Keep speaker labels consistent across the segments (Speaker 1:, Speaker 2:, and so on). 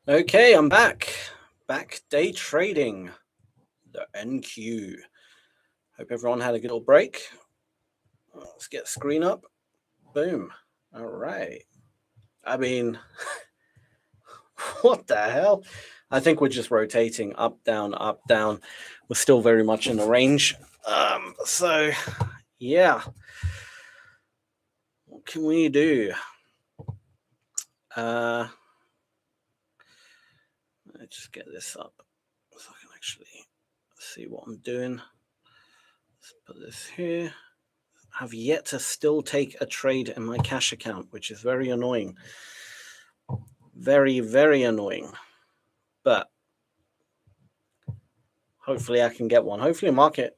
Speaker 1: Okay, I'm back. Back day trading, the NQ. Hope everyone had a good little break. Let's get the screen up. Boom. All right. I mean, what the hell? I think we're just rotating up, down, up, down. We're still very much in the range. So, yeah. What can we do? Let's just get this up so I can actually see what I'm doing. Let's put this here. Have yet to still take a trade in my cash account, which is very annoying. Very, very annoying. But hopefully I can get one. Hopefully the market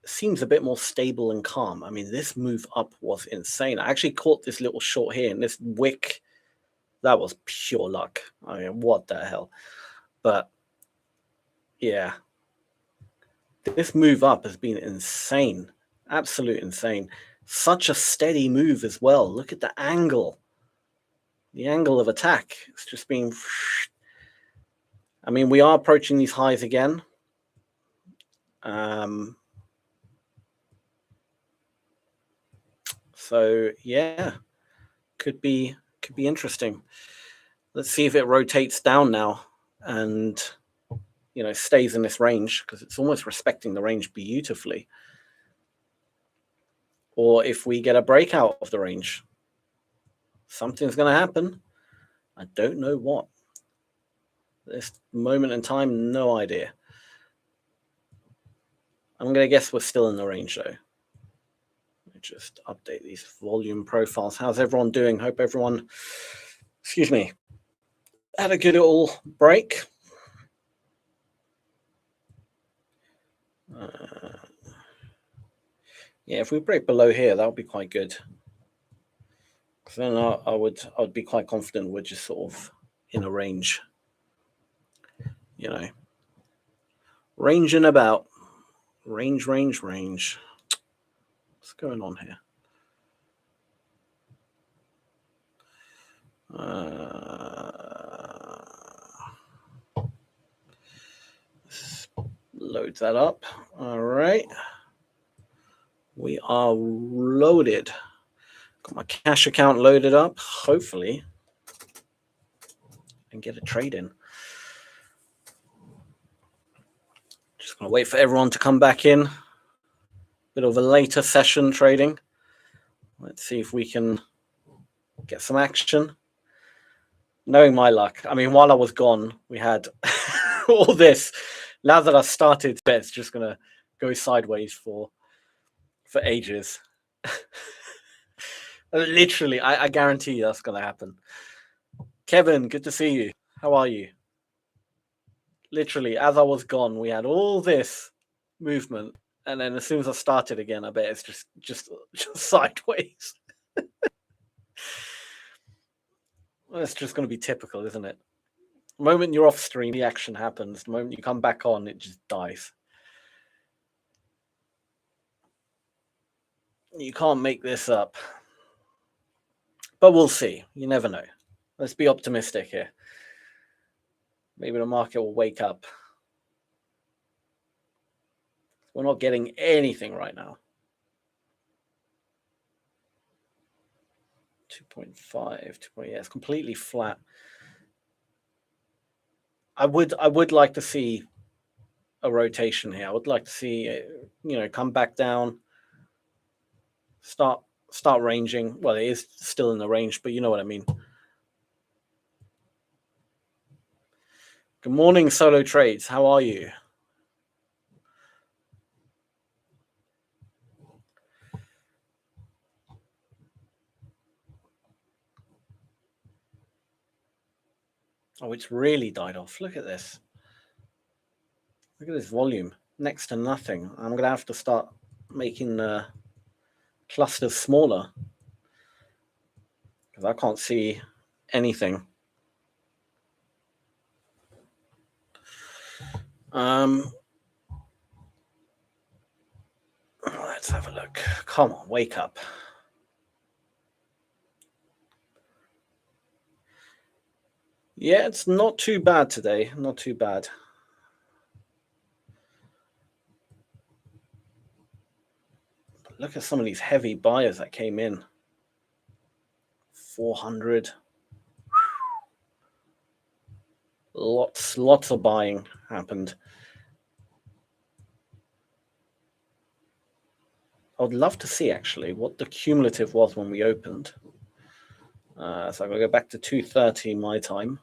Speaker 1: seems a bit more stable and calm. I mean, this move up was insane. I actually caught this little short here, and this wick, that was pure luck. I mean, what the hell? But yeah, this move up has been insane. Absolute insane. Such a steady move as well. Look at the angle. The angle of attack. It's just been... I mean, we are approaching these highs again. So yeah, could be interesting. Let's see if it rotates down now and stays in this range, because it's almost respecting the range beautifully. Or if we get a breakout of the range, something's going to happen. I don't know what. This moment in time, no idea. I'm going to guess we're still in the range though. Let me just update these volume profiles. How's everyone doing? Hope everyone, excuse me, had a good little break. Yeah, if we break below here, that would be quite good. Because then I would be quite confident we're just sort of in a range. Range and about. Range. What's going on here? Load that up. All right. We are loaded. Got my cash account loaded up, hopefully, and get a trade in. Just going to wait for everyone to come back in. Bit of a later session trading. Let's see if we can get some action. Knowing my luck, I mean, while I was gone, we had all this. Now that I started, it's just going to go sideways for ages. Literally, I guarantee you that's going to happen. Kevin, good to see you. How are you? Literally, as I was gone, we had all this movement, and then as soon as I started again, I bet it's just sideways. Well, it's just going to be typical, isn't it? The moment you're off stream, the action happens. The moment you come back on, it just dies. You can't make this up. But we'll see. You never know. Let's be optimistic here. Maybe the market will wake up. We're not getting anything right now. 2.5, yeah, it's completely flat. I would like to see a rotation here. I would like to see it, come back down, start ranging. Well, it is still in the range, but you know what I mean. Good morning, Solo Trades. How are you? Oh, it's really died off. Look at this. Look at this volume. Next to nothing. I'm going to have to start making the clusters smaller, because I can't see anything. Let's have a look. Come on, wake up. Yeah, it's not too bad today. Not too bad. Look at some of these heavy buyers that came in. 400. Lots of buying happened. I would love to see actually what the cumulative was when we opened. So I'm going to go back to 2:30 my time.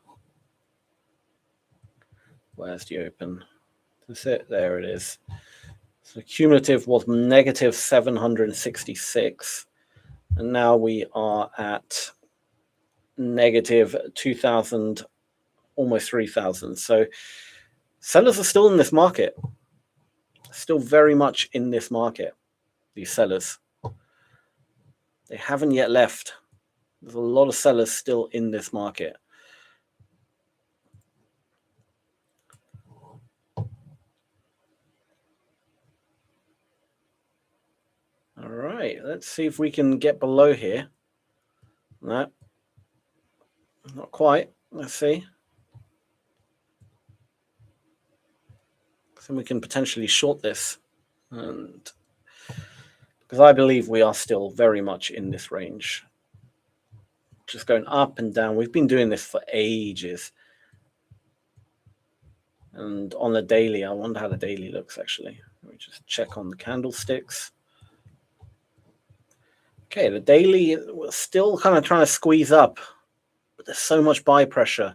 Speaker 1: Where's the open? That's it. There it is. So cumulative was negative 766. And now we are at negative 2,000, almost 3,000. So sellers are still in this market. Still very much in this market, these sellers. They haven't yet left. There's a lot of sellers still in this market. All right, let's see if we can get below here. No, not quite. Let's see. So we can potentially short this. And because I believe we are still very much in this range. Just going up and down. We've been doing this for ages. And on the daily, I wonder how the daily looks actually. Let me just check on the candlesticks. Okay, the daily was still kind of trying to squeeze up, but there's so much buy pressure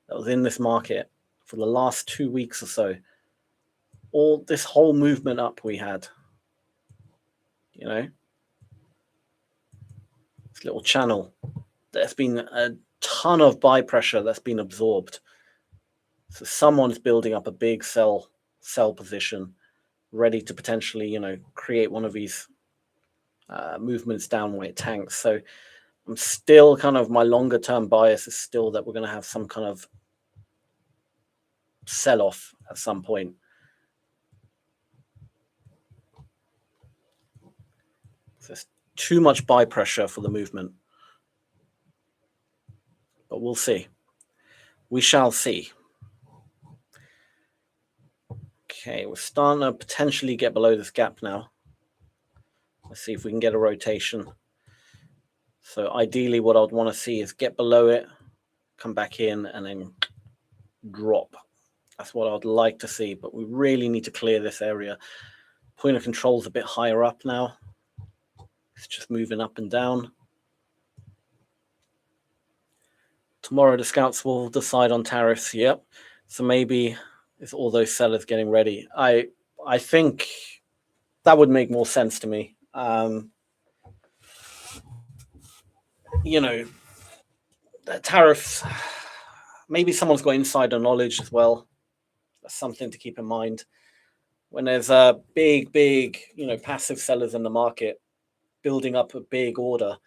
Speaker 1: that was in this market for the last 2 weeks or so. All this whole movement up we had, you know, this little channel, there's been a ton of buy pressure that's been absorbed. So someone's building up a big sell position, ready to potentially, you know, create one of these movements down where it tanks. So I'm still kind of, my longer term bias is still that we're going to have some kind of sell off at some point. So there's too much buy pressure for the movement. But we'll see. We shall see. Okay, we're starting to potentially get below this gap now. Let's see if we can get a rotation. So ideally what I'd want to see is get below it, come back in, and then drop. That's what I'd like to see, but we really need to clear this area. Point of control is a bit higher up now. It's just moving up and down. Tomorrow the scouts will decide on tariffs. Yep. So maybe it's all those sellers getting ready. I think that would make more sense to me. You know, the tariffs, maybe someone's got insider knowledge as well. That's something to keep in mind. When there's a big, you know, passive sellers in the market building up a big order,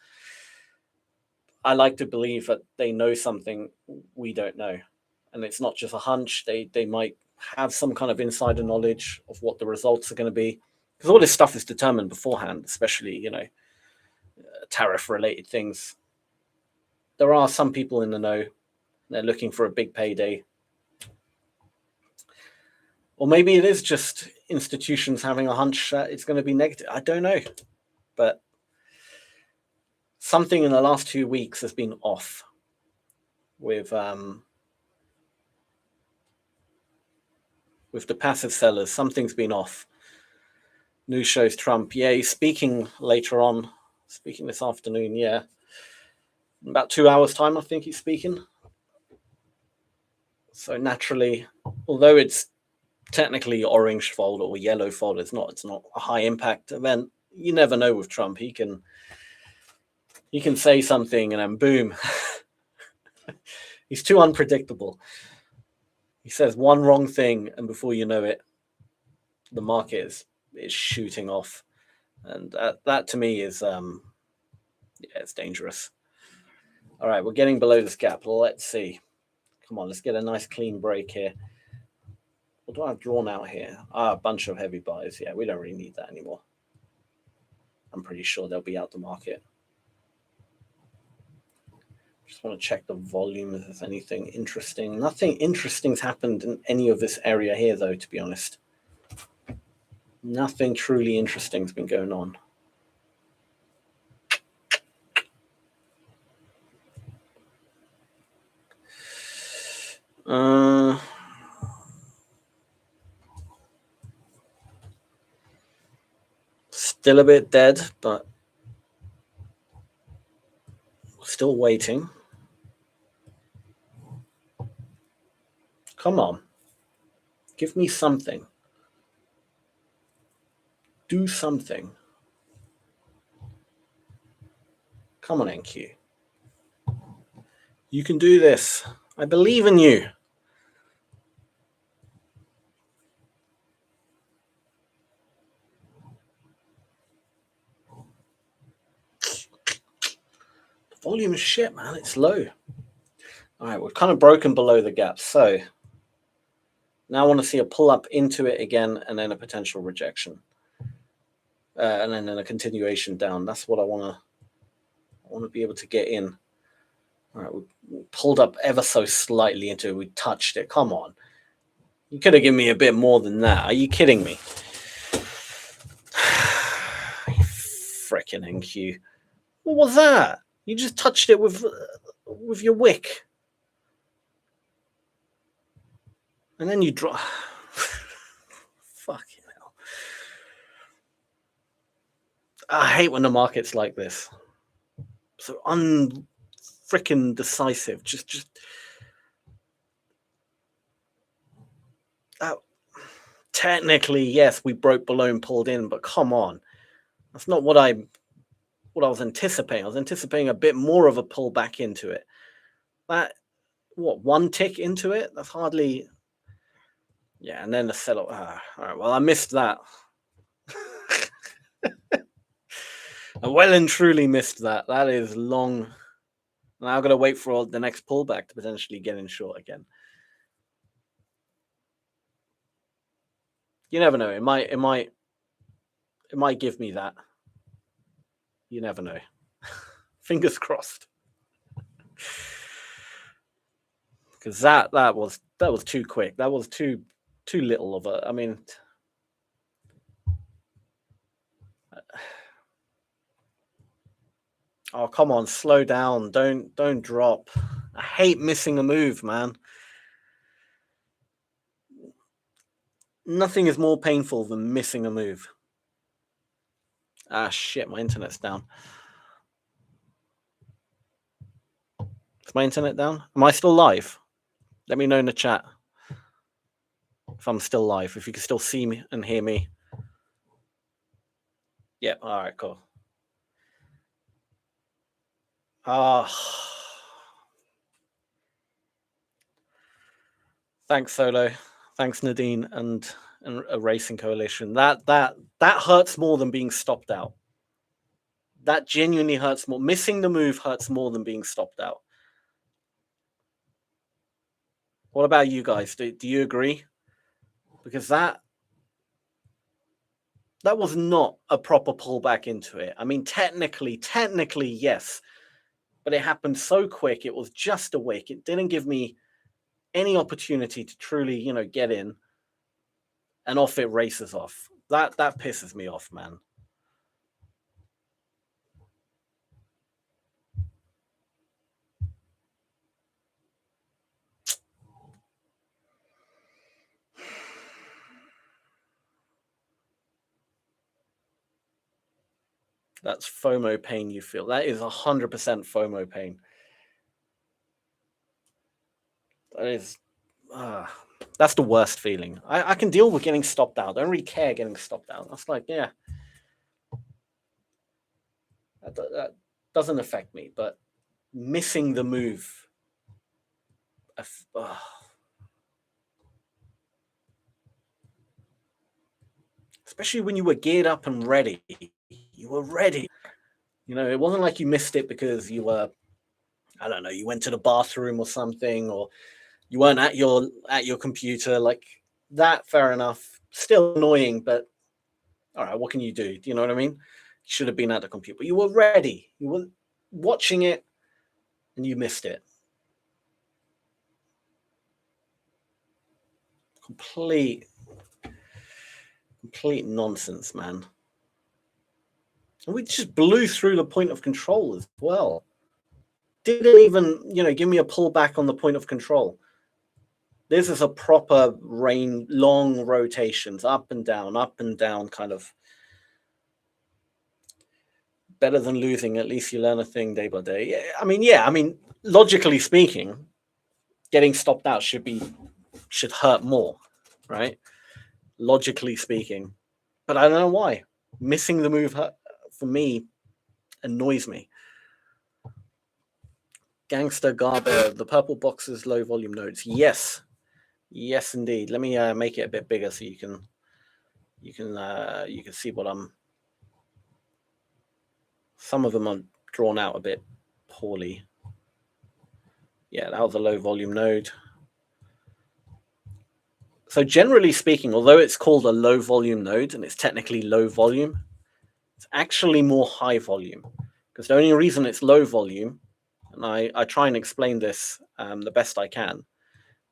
Speaker 1: I like to believe that they know something we don't know. And it's not just a hunch. They might have some kind of insider knowledge of what the results are going to be. Because all this stuff is determined beforehand, especially, you know, tariff related things. There are some people in the know. They're looking for a big payday. Or maybe it is just institutions having a hunch that it's going to be negative. I don't know. But something in the last 2 weeks has been off with the passive sellers. Something's been off. News shows Trump. Yeah, he's speaking later on. Speaking this afternoon, yeah. In about 2 hours' time, I think he's speaking. So naturally, although it's technically orange fold or yellow fold, it's not a high impact event. You never know with Trump. He can say something and then boom. He's too unpredictable. He says one wrong thing and before you know it, the market is shooting off. And that to me is it's dangerous. All right, we're getting below this gap. Let's see. Come on, let's get a nice clean break here. What do I have drawn out here? A bunch of heavy buys. Yeah, we don't really need that anymore. I'm pretty sure they'll be out the market. Just want to check the volume if there's anything interesting. Nothing interesting's happened in any of this area here, though, to be honest. Nothing truly interesting's been going on. Still a bit dead, but still waiting. Come on. Give me something. Do something. Come on, NQ. You can do this. I believe in you. The volume is shit, man. It's low. All right, we've kind of broken below the gap. So now I want to see a pull up into it again and then a potential rejection. And then a continuation down. That's what I want to be able to get in. All right, we pulled up ever so slightly into it. We touched it. Come on. You could have given me a bit more than that. Are you kidding me? Frickin' NQ. What was that? You just touched it with your wick. And then you drop. Fucking hell. I hate when the market's like this. So unfrickin' decisive. Just technically, yes, we broke below and pulled in, but come on. That's not what I was anticipating. I was anticipating a bit more of a pull back into it. That, what, one tick into it? That's hardly... Yeah, and then the settle. All right, well, I missed that. I well and truly missed that. That is long. Now I've got to wait for the next pullback to potentially get in short again. You never know. It might give me that. You never know. Fingers crossed. Because that was too quick. That was too little of a. I mean, oh come on, slow down. Don't drop. I hate missing a move, man. Nothing is more painful than missing a move. Ah shit, my internet's down. Is my internet down? Am I still live? Let me know in the chat if I'm still live, if you can still see me and hear me. Yeah, all right, cool. Thanks, Solo. Thanks, Nadine and a Racing Coalition. That hurts more than being stopped out. That genuinely hurts more. Missing the move hurts more than being stopped out. What about you guys? Do you agree? Because that was not a proper pullback into it. I mean, technically, yes. But it happened so quick. It was just a wick. It didn't give me any opportunity to truly, get in. And off it races off. That pisses me off, man. That's FOMO pain you feel. That is 100% FOMO pain. That is, that's the worst feeling. I can deal with getting stopped out. I don't really care getting stopped out. That's like, yeah. That doesn't affect me, but missing the move. Especially when you were geared up and ready. You were ready. It wasn't like you missed it because you were, I don't know, you went to the bathroom or something, or you weren't at your computer. Like that, fair enough. Still annoying, but all right, what can you do? Do you know what I mean? You should have been at the computer, but you were ready. You were watching it, and you missed it. Complete nonsense, man. And we just blew through the point of control as well. Didn't even, give me a pullback on the point of control. This is a proper long rotations, up and down, kind of. Better than losing. At least you learn a thing day by day. Yeah, I mean, logically speaking, getting stopped out should hurt more, right? Logically speaking. But I don't know why. Missing the move for me annoys me. Gangster Garber, the purple boxes, low volume nodes. Yes, indeed. Let me make it a bit bigger so you can see what I'm. Some of them are drawn out a bit poorly. Yeah, that was a low volume node. So generally speaking, although it's called a low volume node and it's technically low volume, it's actually more high volume, because the only reason it's low volume, and I try and explain this the best I can,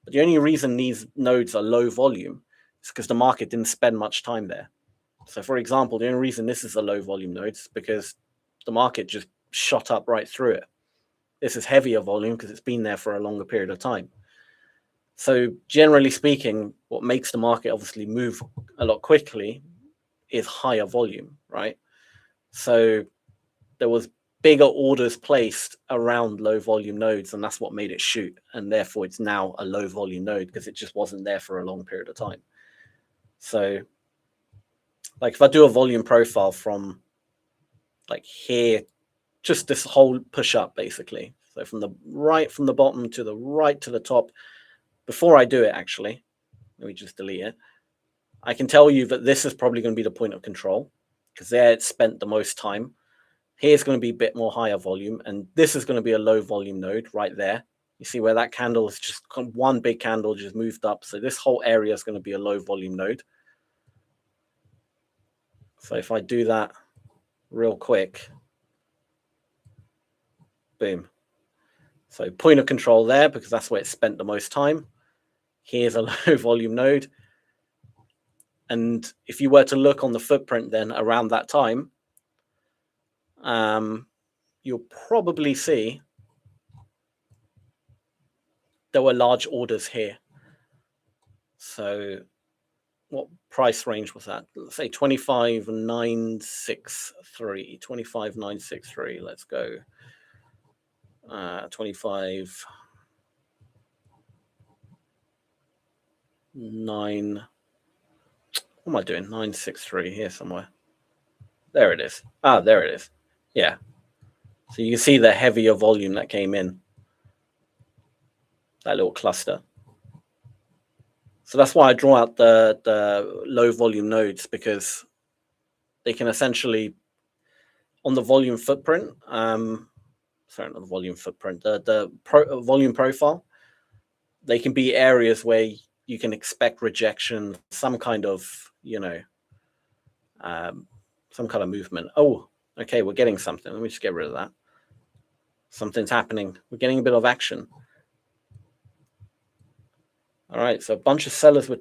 Speaker 1: but the only reason these nodes are low volume is because the market didn't spend much time there. So for example, the only reason this is a low volume node is because the market just shot up right through it. This is heavier volume because it's been there for a longer period of time. So generally speaking, what makes the market obviously move a lot quickly is higher volume, right? So there was bigger orders placed around low volume nodes, and that's what made it shoot. And therefore it's now a low volume node because it just wasn't there for a long period of time. So like if I do a volume profile from like here, just this whole push up basically. So from the bottom to the right to the top, before I do it, actually, let me just delete it. I can tell you that this is probably going to be the point of control because there it spent the most time. Here's going to be a bit more higher volume, and this is going to be a low volume node right there. You see where that candle is just one big candle just moved up. So this whole area is going to be a low volume node. So if I do that real quick, boom. So point of control there because that's where it spent the most time. Here's a low volume node. And if you were to look on the footprint then around that time, you'll probably see there were large orders here. So what price range was that? Let's say 25,963. 25,963. Let's go. 25. 9. What am I doing? 963 here somewhere. There it is. There it is. Yeah. So you can see the heavier volume that came in. That little cluster. So that's why I draw out the low volume nodes, because they can essentially, on the volume footprint, sorry, not the volume footprint, the volume profile, they can be areas where you can expect rejection, some kind of, some kind of movement. Oh, okay, we're getting something. Let me just get rid of that. Something's happening. We're getting a bit of action. All right, so a bunch of sellers with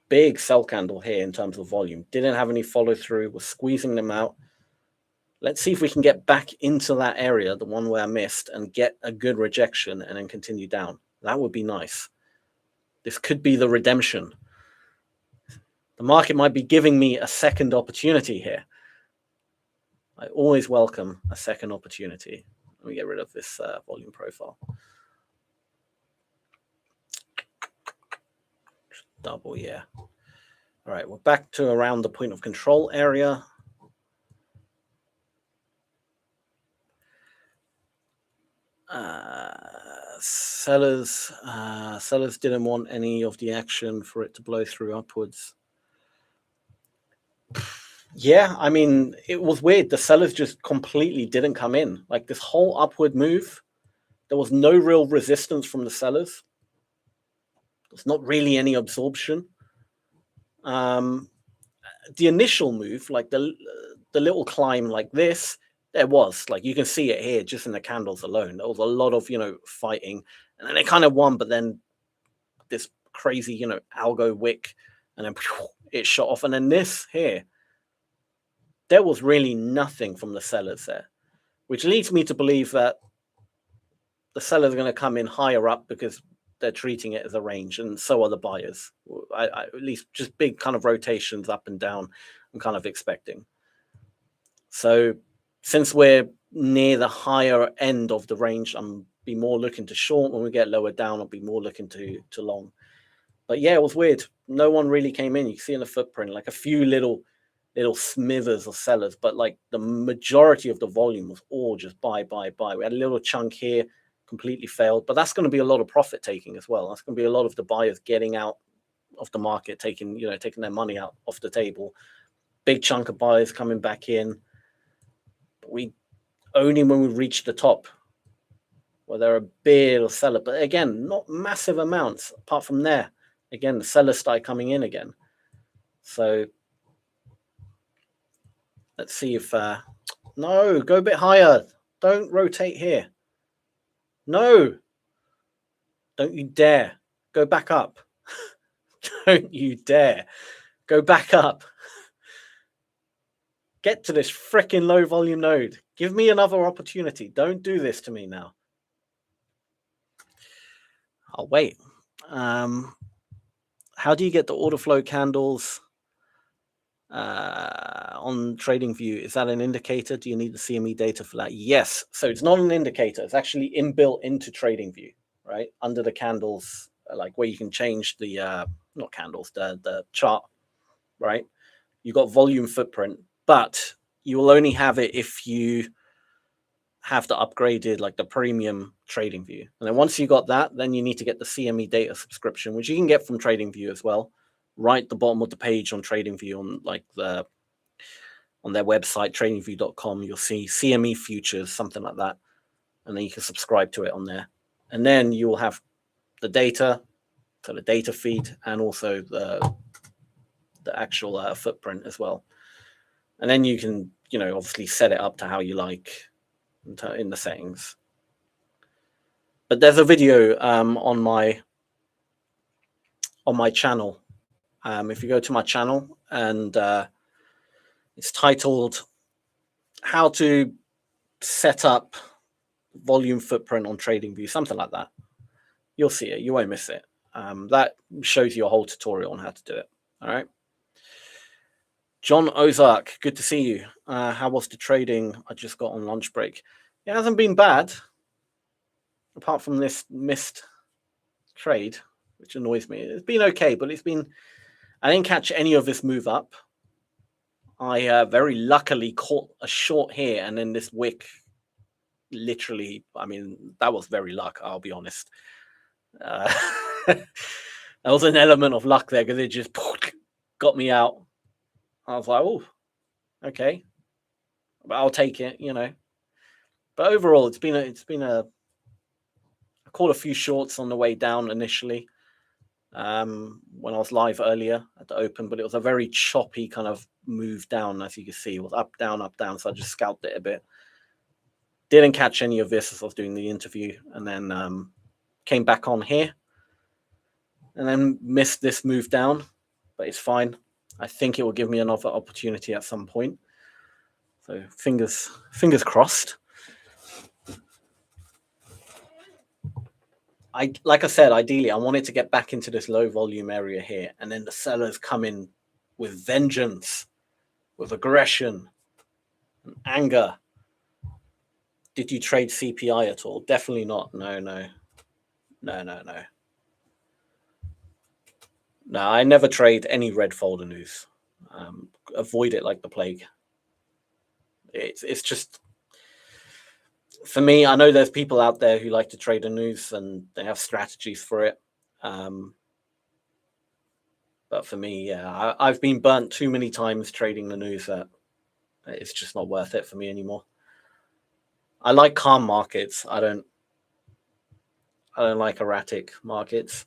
Speaker 1: big sell candle here in terms of volume. Didn't have any follow through. We're squeezing them out. Let's see if we can get back into that area, the one where I missed, and get a good rejection and then continue down. That would be nice. This could be the redemption. The market might be giving me a second opportunity here. I always welcome a second opportunity. Let me get rid of this volume profile. Double, yeah. All right, we're back to around the point of control area. Sellers didn't want any of the action for it to blow through upwards. Yeah, I mean, it was weird. The sellers just completely didn't come in. Like this whole upward move, there was no real resistance from the sellers. There's not really any absorption. The initial move, like the little climb like this, There was, like, you can see it here just in the candles alone. There was a lot of, fighting, and then they kind of won, but then this crazy, algo wick, and then it shot off. And then this here, there was really nothing from the sellers there, which leads me to believe that the sellers are going to come in higher up because they're treating it as a range, and so are the buyers. At least just big kind of rotations up and down, I'm kind of expecting. So since we're near the higher end of the range, I'm be more looking to short. When we get lower down, I'll be more looking to long. But yeah, it was weird. No one really came in. You can see in the footprint, like a few little smithers of sellers, but like the majority of the volume was all just buy. We had a little chunk here, completely failed, but that's going to be a lot of profit taking as well. That's going to be a lot of the buyers getting out of the market, taking their money out off the table. Big chunk of buyers coming back in. But we only when we reach the top, where there are a bit of seller, but again, not massive amounts. Apart from there, again, the sellers start coming in again. So let's see if no, go a bit higher. Don't rotate here. No, don't you dare go back up. Don't you dare go back up. Get to this freaking low volume node. Give me another opportunity. Don't do this to me now. I'll wait. How do you get the order flow candles on TradingView? Is that an indicator? Do you need the CME data for that? Yes. So it's not an indicator. It's actually inbuilt into TradingView, right? Under the candles, like where you can change the not candles, the chart, right? You got volume footprint, but you will only have it if you have the upgraded, like the premium TradingView. And then once you got that, then you need to get the CME data subscription, which you can get from TradingView as well. Right at the bottom of the page on TradingView, on their website, tradingview.com, you'll see CME futures, something like that. And then you can subscribe to it on there. And then you will have the data, so the data feed, and also the actual footprint as well. And then you can, obviously set it up to how you like in the settings. But there's a video on my channel. If you go to my channel, and it's titled "How to Set Up Volume Footprint on TradingView," something like that. You'll see it. You won't miss it. That shows you a whole tutorial on how to do it. All right. John Ozark, good to see you. How was the trading? I just got on lunch break. It hasn't been bad, apart from this missed trade, which annoys me. It's been okay, but I didn't catch any of this move up. I very luckily caught a short here, and then this wick, literally, that was very luck, I'll be honest. There was an element of luck there because it just got me out. I was like, oh, okay, but I'll take it, But overall, it's been I caught a few shorts on the way down initially when I was live earlier at the open, but it was a very choppy kind of move down, as you can see. It was up, down, so I just scalped it a bit. Didn't catch any of this as I was doing the interview, and then came back on here, and then missed this move down, but it's fine. I think it will give me another opportunity at some point. So fingers crossed. Like I said, ideally, I wanted to get back into this low volume area here, and then the sellers come in with vengeance, with aggression, and anger. Did you trade CPI at all? Definitely not. No. No, I never trade any red folder news. Avoid it like the plague. It's just, for me, I know there's people out there who like to trade the news and they have strategies for it. But for me, yeah, I've been burnt too many times trading the news that it's just not worth it for me anymore. I like calm markets. I don't like erratic markets.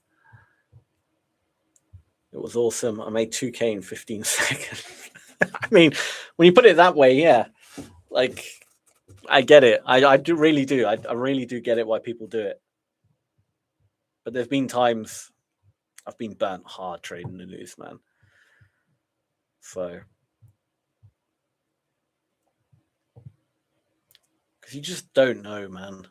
Speaker 1: It was awesome. I made 2K in 15 seconds. When you put it that way, yeah. Like, I get it. I do really do. I really do get it why people do it. But there's been times I've been burnt hard trading the news, man. So, because you just don't know, man.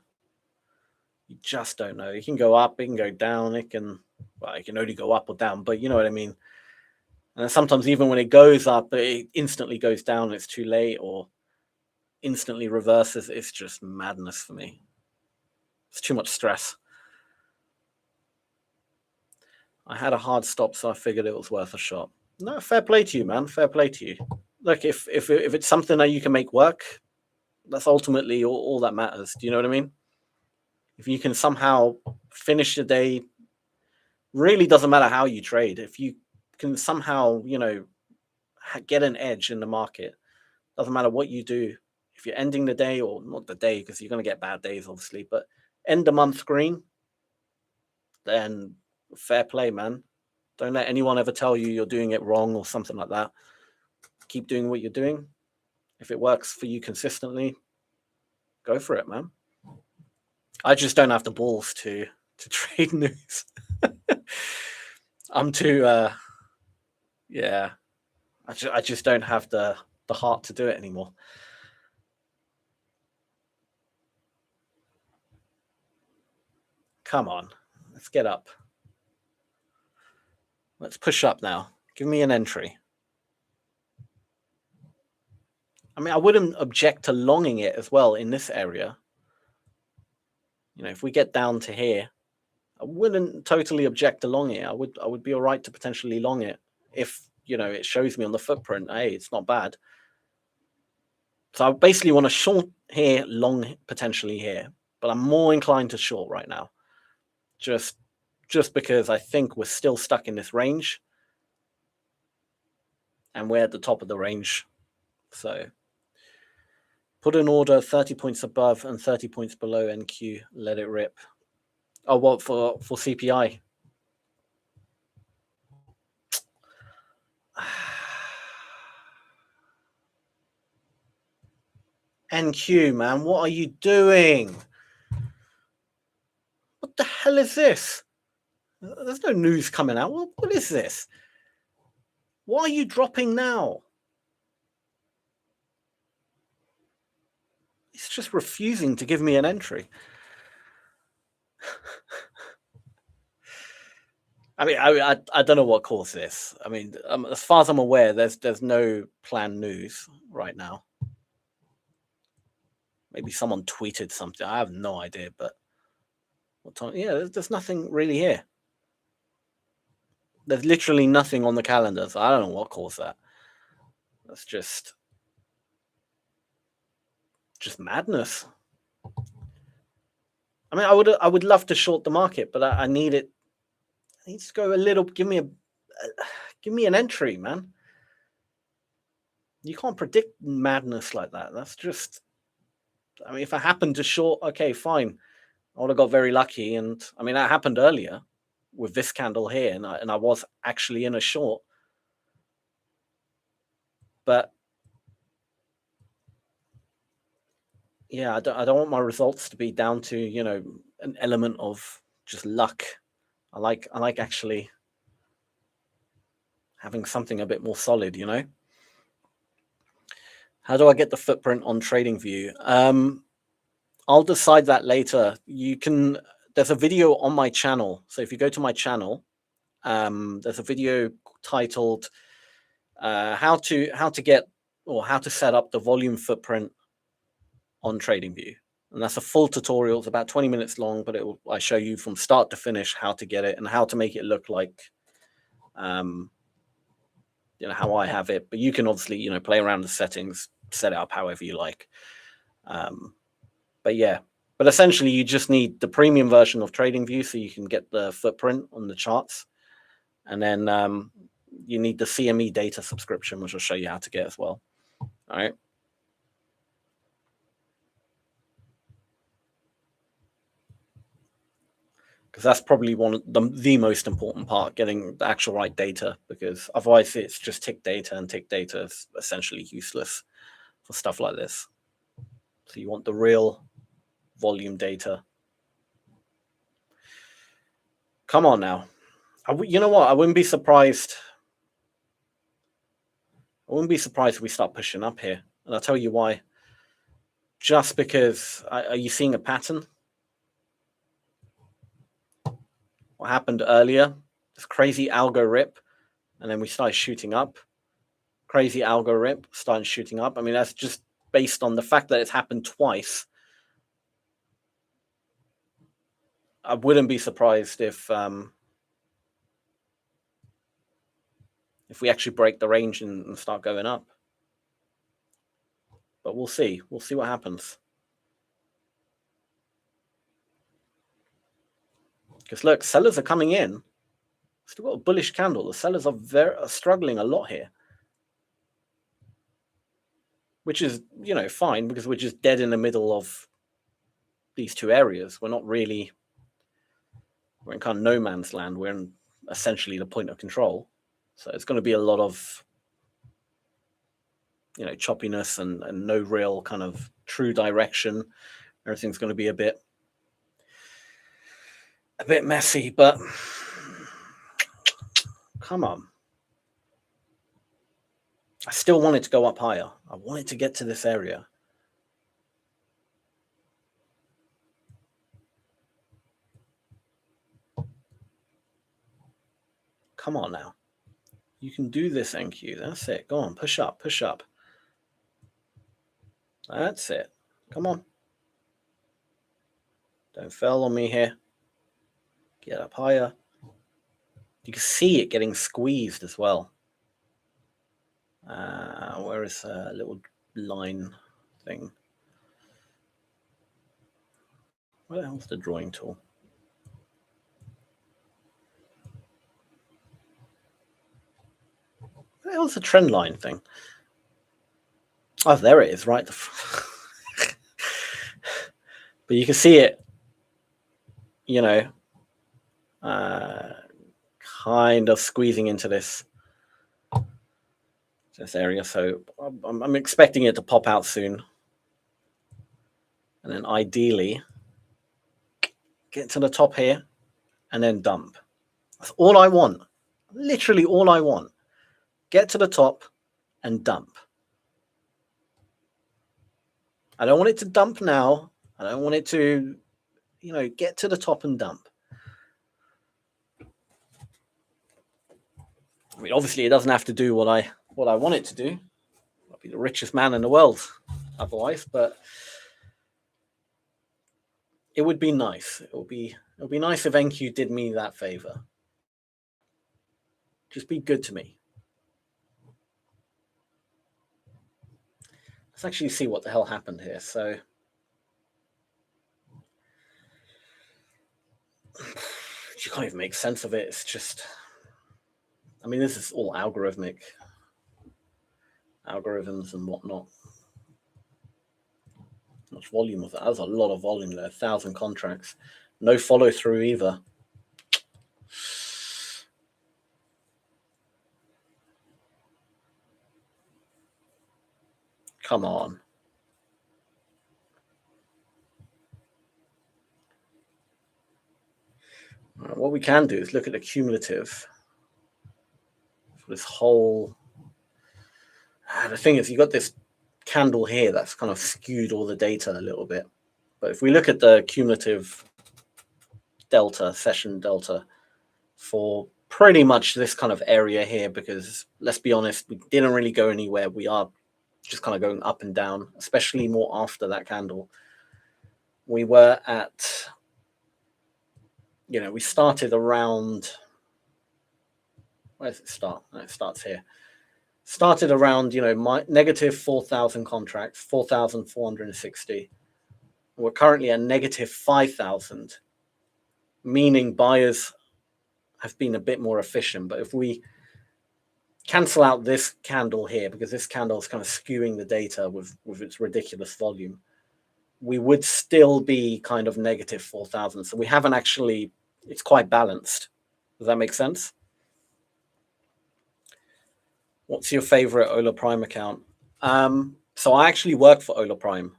Speaker 1: You just don't know. It can go up, it can go down, it can only go up or down, but you know what I mean. And sometimes even when it goes up, it instantly goes down. It's too late, or instantly reverses. It's just madness for me. It's too much stress. I had a hard stop, so I figured it was worth a shot. No, fair play to you, man. Fair play to you. Look, if it's something that you can make work, that's ultimately all that matters. Do you know what I mean? If you can somehow finish the day, really doesn't matter how you trade. If you can somehow, get an edge in the market, doesn't matter what you do. If you're ending the day, or not the day, because you're going to get bad days, obviously, but end the month green, then fair play, man. Don't let anyone ever tell you you're doing it wrong or something like that. Keep doing what you're doing. If it works for you consistently, go for it, man. I just don't have the balls to trade news. I'm too, yeah. I just don't have the heart to do it anymore. Come on, let's get up. Let's push up now. Give me an entry. I mean, I wouldn't object to longing it as well in this area. If we get down to here, I wouldn't totally object to long it. I would be all right to potentially long it if, it shows me on the footprint, hey, it's not bad. So I basically want to short here, long potentially here, but I'm more inclined to short right now. Just because I think we're still stuck in this range and we're at the top of the range. So put an order 30 points above and 30 points below NQ, let it rip. Oh, what for CPI? NQ, man, what are you doing? What the hell is this? There's no news coming out. What is this? Why are you dropping now? It's just refusing to give me an entry. I mean, I don't know what caused this. I mean, as far as I'm aware, there's no planned news right now. Maybe someone tweeted something. I have no idea, but what time? Yeah, there's nothing really here. There's literally nothing on the calendar, so I don't know what caused that. That's just madness. I mean, I would love to short the market, but I need it. I need to go a little. Give me an entry, man. You can't predict madness like that. That's just. I mean, if I happen to short, okay, fine. I would have got very lucky, and I mean that happened earlier with this candle here, and I was actually in a short. But yeah, I don't want my results to be down to an element of just luck. I like actually having something a bit more solid. How do I get the footprint on TradingView? I'll decide that later. There's a video on my channel. So if you go to my channel, there's a video titled how to get or how to set up the volume footprint on TradingView. And that's a full tutorial. It's about 20 minutes long, but I show you from start to finish how to get it and how to make it look like how I have it. But you can obviously play around the settings, set it up however you like. But essentially you just need the premium version of TradingView so you can get the footprint on the charts. And then you need the CME data subscription, which I'll show you how to get as well. All right. Because that's probably one of the most important part, getting the actual right data, because otherwise it's just tick data, and tick data is essentially useless for stuff like this. So you want the real volume data. Come on now. You know what? I wouldn't be surprised. I wouldn't be surprised if we start pushing up here. And I'll tell you why. Just because, are you seeing a pattern? What happened earlier? This crazy algo rip, and then we started shooting up. Crazy algo rip, started shooting up. I mean, that's just based on the fact that it's happened twice. I wouldn't be surprised if we actually break the range and start going up. But we'll see. We'll see what happens. Because look, sellers are coming in. Still got a bullish candle. The sellers are struggling a lot here. Which is, you know, fine, because we're just dead in the middle of these two areas. We're not really, we're in kind of no man's land. We're in essentially the point of control. So it's going to be a lot of, you know, choppiness and no real kind of true direction. Everything's going to be a bit messy, but come on. I still want it to go up higher. I want it to get to this area. Come on now. You can do this, NQ. That's it. Go on. Push up. Push up. That's it. Come on. Don't fail on me here. Get up higher. You can see it getting squeezed as well. Where is a little line thing? Where the hell's the drawing tool? Where the hell's the trend line thing? Oh, there it is, right? But you can see it, you know, kind of squeezing into this area. So I'm expecting it to pop out soon. And then ideally, get to the top here and then dump. That's all I want. Literally all I want. Get to the top and dump. I don't want it to dump now. I don't want it to, you know, get to the top and dump. I mean, obviously, it doesn't have to do what I want it to do. I'll be the richest man in the world otherwise, but it would be nice. It would be nice if NQ did me that favor. Just be good to me. Let's actually see what the hell happened here. So you can't even make sense of it. It's just, I mean, this is all algorithms and whatnot. How much volume was that? That was a lot of volume there. 1,000 contracts. No follow through either. Come on. What we can do is look at the cumulative for this whole. The thing is, you got this candle here that's kind of skewed all the data a little bit. But if we look at the cumulative delta, session delta, for pretty much this kind of area here, because let's be honest, we didn't really go anywhere. We are just kind of going up and down, especially more after that candle. We were at, you know, we started around, where does it start? No, it starts here. Started around, you know, negative 4,000 contracts, 4,460. We're currently at negative 5,000, meaning buyers have been a bit more efficient. But if we cancel out this candle here, because this candle is kind of skewing the data with its ridiculous volume, we would still be kind of negative 4,000. So we haven't actually, it's quite balanced. Does that make sense? What's your favorite Ola Prime account? So I actually work for Ola Prime.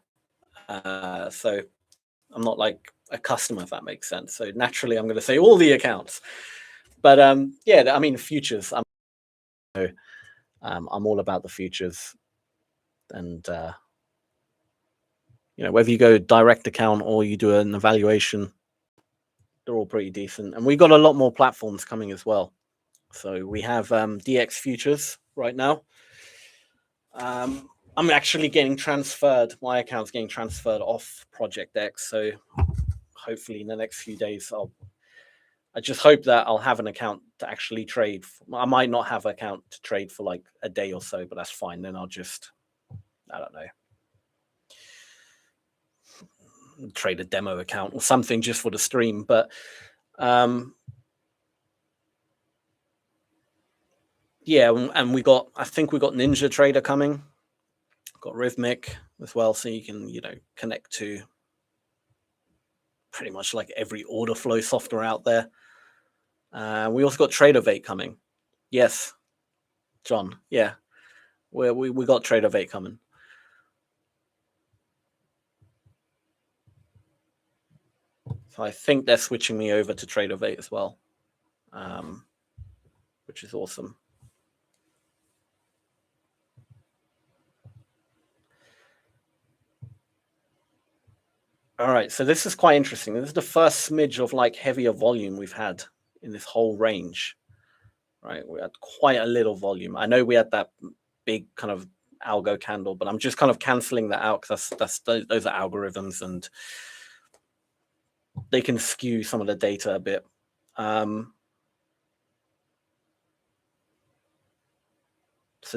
Speaker 1: So I'm not like a customer, if that makes sense. So naturally, I'm going to say all the accounts. But yeah, I mean, futures. I'm all about the futures, and whether you go direct account or you do an evaluation, they're all pretty decent. And we got a lot more platforms coming as well. So we have DX futures right now. I'm actually getting transferred. My account's getting transferred off Project X. So hopefully in the next few days, I just hope that I'll have an account to actually trade. I might not have an account to trade for like a day or so, but that's fine. Then I'll just, I don't know, trade a demo account or something just for the stream. But yeah, and I think we got Ninja Trader coming. Got Rhythmic as well, so you can connect to pretty much like every order flow software out there. We also got Tradeovate coming. Yes, John. Yeah, we got Tradeovate coming. So I think they're switching me over to Tradeovate as well, which is awesome. All right, so this is quite interesting. This is the first smidge of like heavier volume we've had in this whole range, right? We had quite a little volume. I know we had that big kind of algo candle, but I'm just kind of canceling that out because those are algorithms and they can skew some of the data a bit. So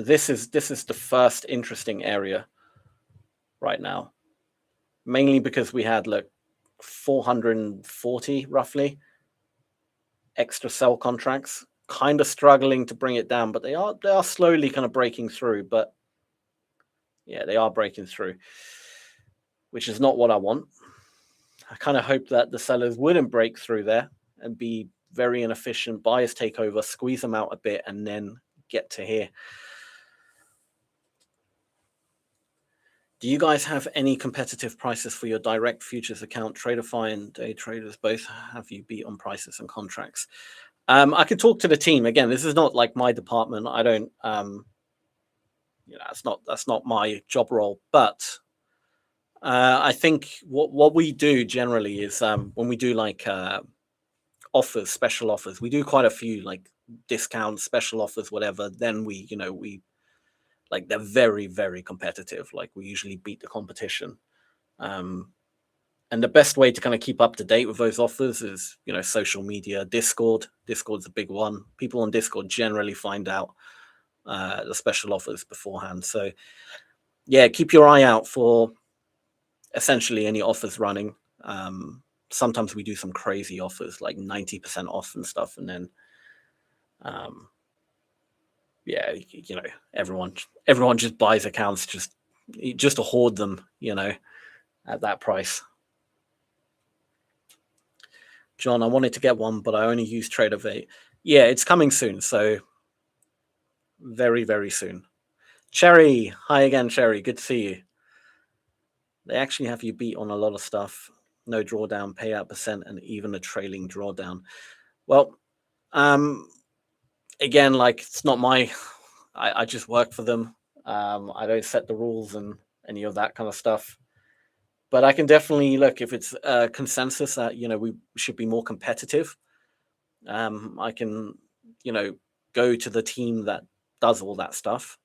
Speaker 1: this is the first interesting area right now, mainly because we had like 440 roughly extra sell contracts, kind of struggling to bring it down, but they are slowly kind of breaking through. But yeah, they are breaking through, which is not what I want. I kind of hope that the sellers wouldn't break through there and be very inefficient. Buyers take over, squeeze them out a bit, and then get to here. Do you guys have any competitive prices for your direct futures account? Traderify and day traders both have you beat on prices and contracts? I could talk to the team. Again, this is not like my department. I don't, that's not my job role. But I think what we do generally is when we do like offers, special offers, we do quite a few like discounts, special offers, whatever. Then we like they're very, very competitive. Like we usually beat the competition. And the best way to kind of keep up to date with those offers is, social media, Discord. Discord's a big one. People on Discord generally find out the special offers beforehand. So yeah, keep your eye out for essentially any offers running. Sometimes we do some crazy offers like 90% off and stuff. And then, yeah, everyone just buys accounts just to hoard them, at that price. John, I wanted to get one, but I only use Tradeovate. Yeah, it's coming soon. So very, very soon. Cherry, hi again, Cherry. Good to see you. They actually have you beat on a lot of stuff. No drawdown, payout percent, and even a trailing drawdown. Well, again, like it's not I just work for them. I don't set the rules and any of that kind of stuff. But I can definitely look if it's a consensus that we should be more competitive. I can go to the team that does all that stuff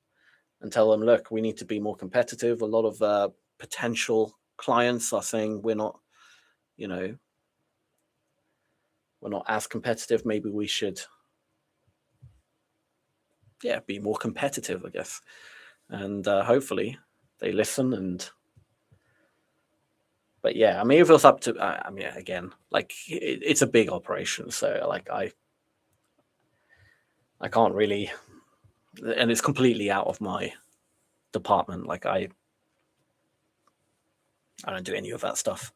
Speaker 1: and tell them, look, we need to be more competitive. A lot of potential clients are saying we're not as competitive. Maybe we should be more competitive, I guess. And hopefully they listen. But yeah, I mean, if it was up to, again, like it's a big operation. So like I can't really, and it's completely out of my department. Like I don't do any of that stuff.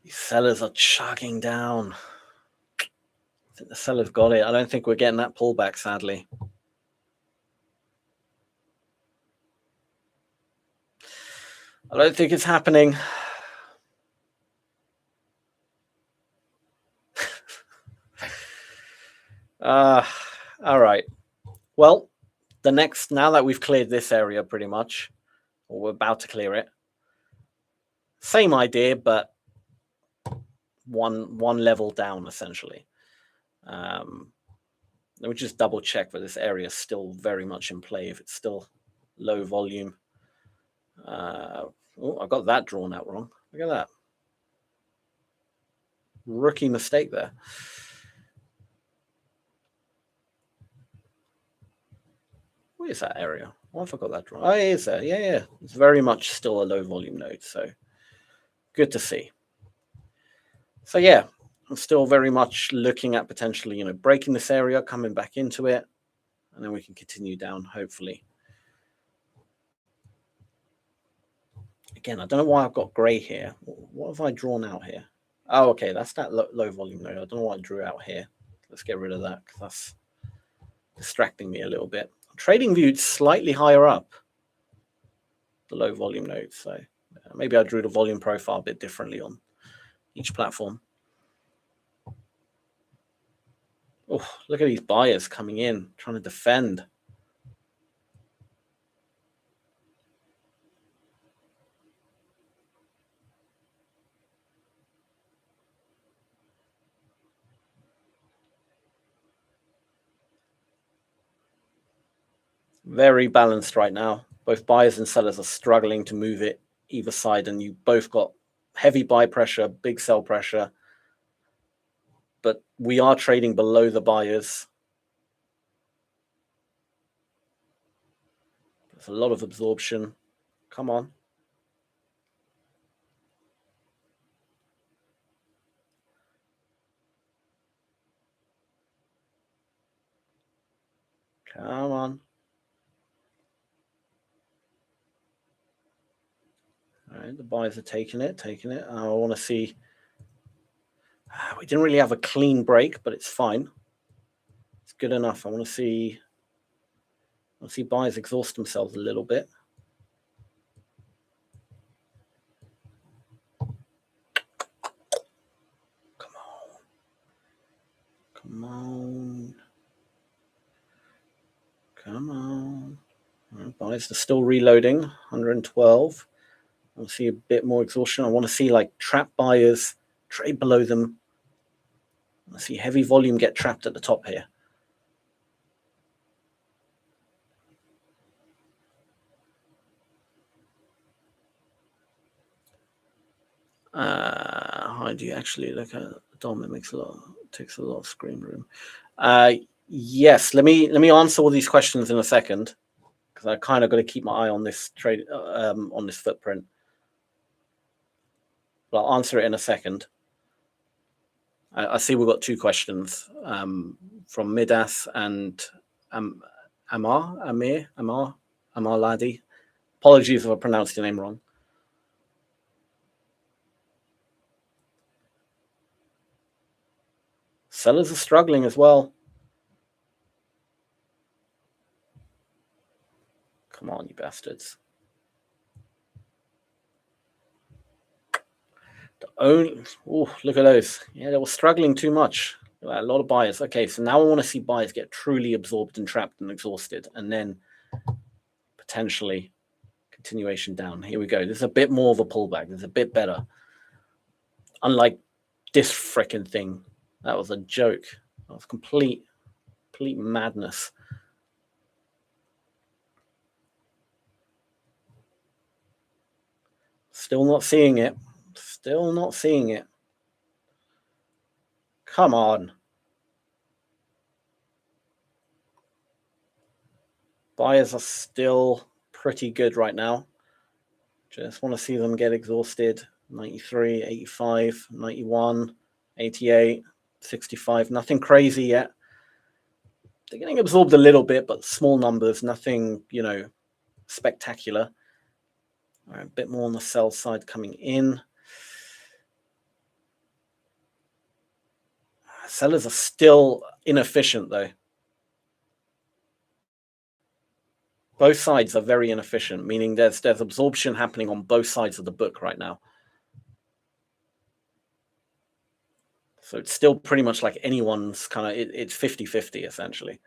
Speaker 1: These sellers are chugging down. think the seller's got it. I don't think we're getting that pullback, sadly. I don't think it's happening. All right. Well, now that we've cleared this area pretty much, or we're about to clear it, same idea, but one level down, essentially. Let me just double check that this area is still very much in play, if it's still low volume. Oh, I got that drawn out wrong. Look at that. Rookie mistake there. Where is that area? Oh, I forgot that drawn. Oh, it is there. Yeah. It's very much still a low volume node, so good to see. So yeah, I'm still very much looking at potentially, breaking this area, coming back into it, and then we can continue down, hopefully. Again, I don't know why I've got gray here. What have I drawn out here? Oh, okay, that's that low volume node. I don't know what I drew out here. Let's get rid of that, because that's distracting me a little bit. Trading viewed slightly higher up, the low volume node, so maybe I drew the volume profile a bit differently on each platform. Oh, look at these buyers coming in, trying to defend. Very balanced right now. Both buyers and sellers are struggling to move it either side, and you both got heavy buy pressure, big sell pressure. But we are trading below the buyers. There's a lot of absorption. Come on. Come on. All right, the buyers are taking it. I want to see. We didn't really have a clean break, but it's fine. It's good enough. I want to see buyers exhaust themselves a little bit. Come on. Buyers are still reloading. 112. I want to see a bit more exhaustion. I want to see trap buyers trade below them. I want to see heavy volume get trapped at the top here. How do you actually look at the DOM? It takes a lot of screen room. Yes, let me answer all these questions in a second, because I kind of got to keep my eye on this trade, on this footprint. But I'll answer it in a second. I see we've got two questions from Midas and Amar Ladi. Apologies if I pronounced your name wrong. Sellers are struggling as well. Come on, you bastards. Look at those. Yeah, they were struggling too much. A lot of buyers. Okay, so now I want to see buyers get truly absorbed and trapped and exhausted, and then potentially continuation down. Here we go. This is a bit more of a pullback. This is a bit better. Unlike this freaking thing. That was a joke. That was complete madness. Still not seeing it. Come on. Buyers are still pretty good right now. Just want to see them get exhausted. 93, 85, 91, 88, 65. Nothing crazy yet. They're getting absorbed a little bit, but small numbers. Nothing, spectacular. All right, a bit more on the sell side coming in. Sellers are still inefficient, though. Both sides are very inefficient, meaning there's absorption happening on both sides of the book right now. So it's still pretty much like anyone's kind of, it's 50-50 essentially.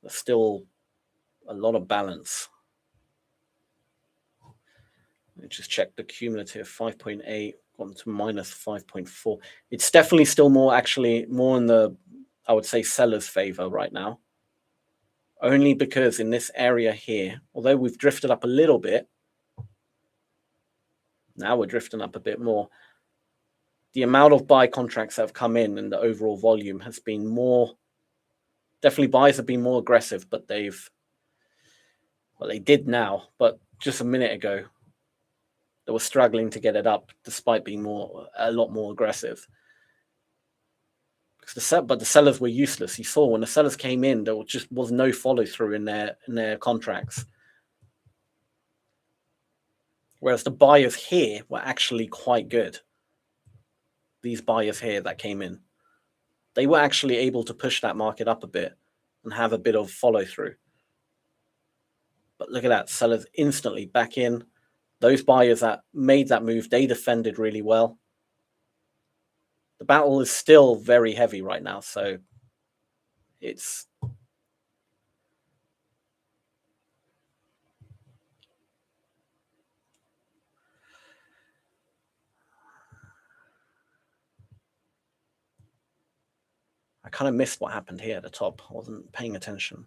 Speaker 1: There's still a lot of balance. Let me just check the cumulative 5.8 gone to minus 5.4. It's definitely still more in the, I would say, seller's favor right now. Only because in this area here, although we've drifted up a little bit, now we're drifting up a bit more. The amount of buy contracts that have come in and the overall volume has been more, definitely buyers have been more aggressive, but they did now, but just a minute ago, they were struggling to get it up despite being a lot more aggressive. But the sellers were useless. You saw when the sellers came in, there just was no follow through in their contracts. Whereas the buyers here were actually quite good. These buyers here that came in, they were actually able to push that market up a bit and have a bit of follow through. But look at that, sellers instantly back in. Those buyers that made that move, they defended really well. The battle is still very heavy right now, so it's I kind of missed what happened here at the top. I wasn't paying attention.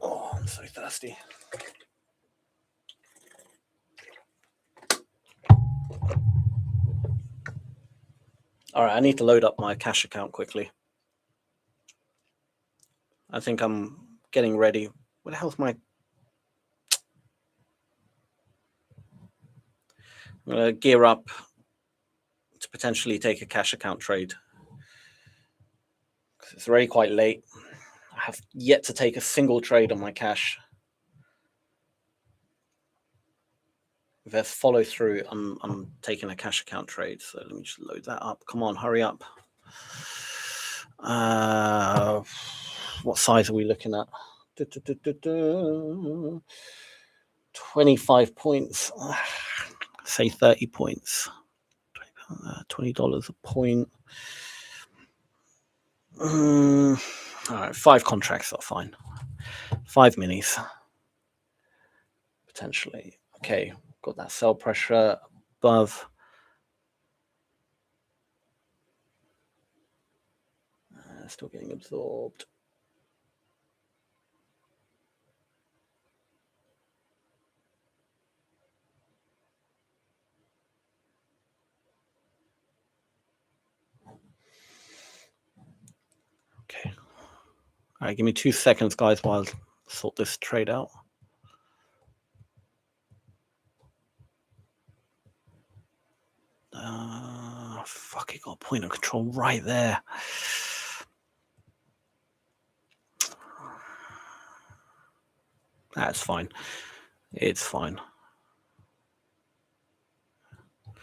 Speaker 1: Oh, I'm so thirsty. All right, I need to load up my cash account quickly. I think I'm getting ready. Where the hell's my... I'm going to gear up to potentially take a cash account trade. It's already quite late. I have yet to take a single trade on my cash. If there's follow through, I'm taking a cash account trade. So let me just load that up. Come on, hurry up. What size are we looking at? 25 points. Say 30 points. $20 a point. All right, 5 contracts are fine. 5 minis. Potentially. Okay, got that sell pressure above. Still getting absorbed. Okay. All right, give me 2 seconds, guys, while I sort this trade out. Fuck, it got a point of control right there. That's fine. It's fine. All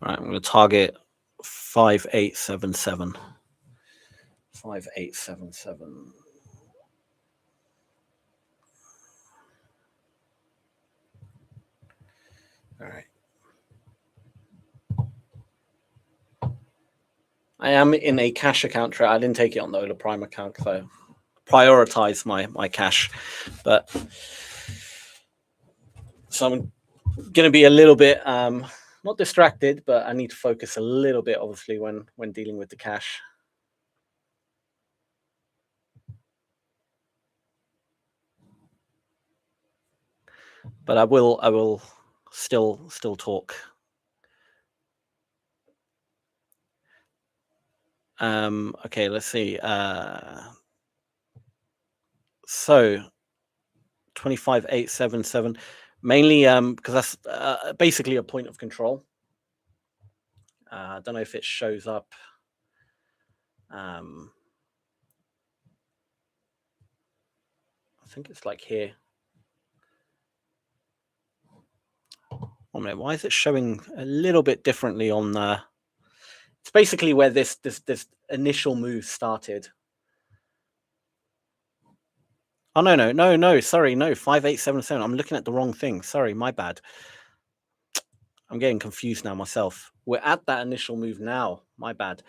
Speaker 1: right, I'm going to target 5877. 5877. All right. I am in a cash account trade. I didn't take it on the Ola Prime account because I prioritize my cash. But so I'm going to be a little bit not distracted, but I need to focus a little bit, obviously, when dealing with the cash. But I will still talk. Okay, let's see. So 25,877, mainly because that's basically a point of control. I don't know if it shows up. I think it's like here. 1 minute. Why is it showing a little bit differently on the? It's basically where this initial move started. Oh no! Sorry, no 5877. I'm looking at the wrong thing. Sorry, my bad. I'm getting confused now myself. We're at that initial move now. My bad.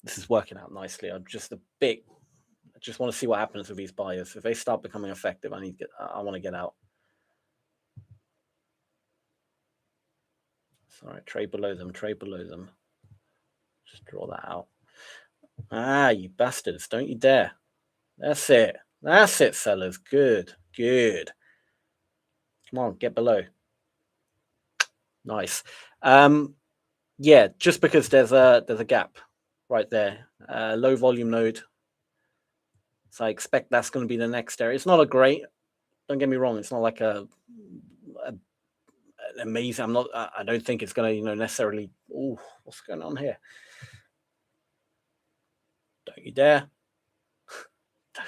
Speaker 1: This is working out nicely. I'm just a bit. I just want to see what happens with these buyers. If they start becoming effective, I want to get out. Sorry, trade below them. Trade below them. Just draw that out. Ah, you bastards! Don't you dare. That's it. That's it, sellers. Good. Good. Come on, get below. Nice. Yeah, just because there's a gap right there. Low volume node. So I expect that's going to be the next area. It's not a great. Don't get me wrong. It's not like an amazing. I don't think it's going to necessarily. Oh, what's going on here? Don't you dare!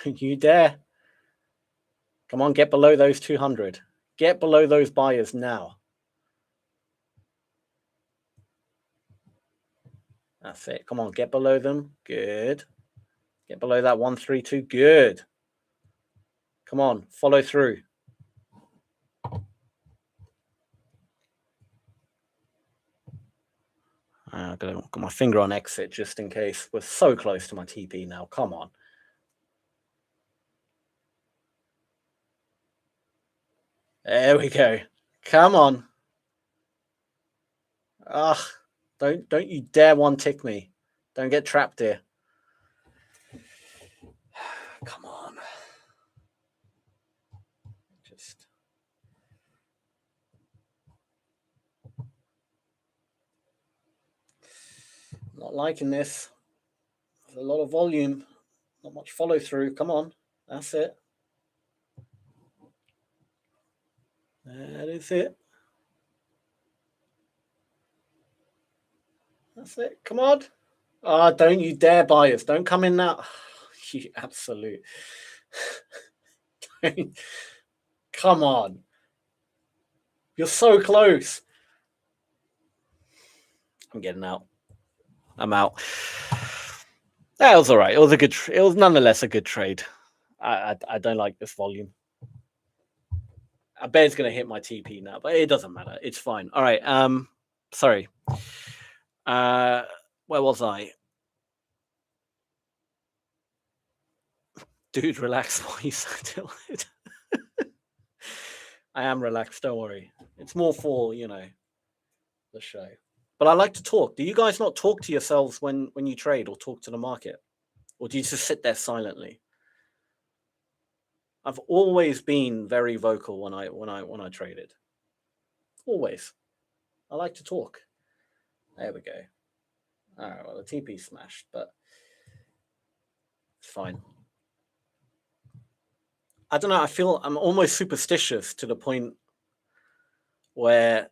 Speaker 1: Don't you dare! Come on, get below those 200. Get below those buyers now. That's it. Come on, get below them. Good. Get below that 132. Good. Come on, follow through. I've got my finger on exit just in case. We're so close to my TP now. Come on. There we go. Come on. Ugh. Don't you dare one tick me. Don't get trapped here. Come on. Just not liking this. There's a lot of volume. Not much follow through. Come on. That's it. That is it. That's it. Come on. Ah, don't you dare buyers. Don't come in now. You absolute. Come on. You're so close. I'm getting out. I'm out. That was all right. It was a good. It was nonetheless a good trade. I don't like this volume. I bet it's going to hit my TP now, but it doesn't matter. It's fine. All right. Sorry. Where was I? Dude, relax. Why are you so tilted? I am relaxed. Don't worry. It's more for the show. But I like to talk. Do you guys not talk to yourselves when you trade or talk to the market, or do you just sit there silently? I've always been very vocal when I traded. Always. I like to talk. There we go. All right. Well, the TP smashed, but it's fine. I don't know. I feel I'm almost superstitious to the point where,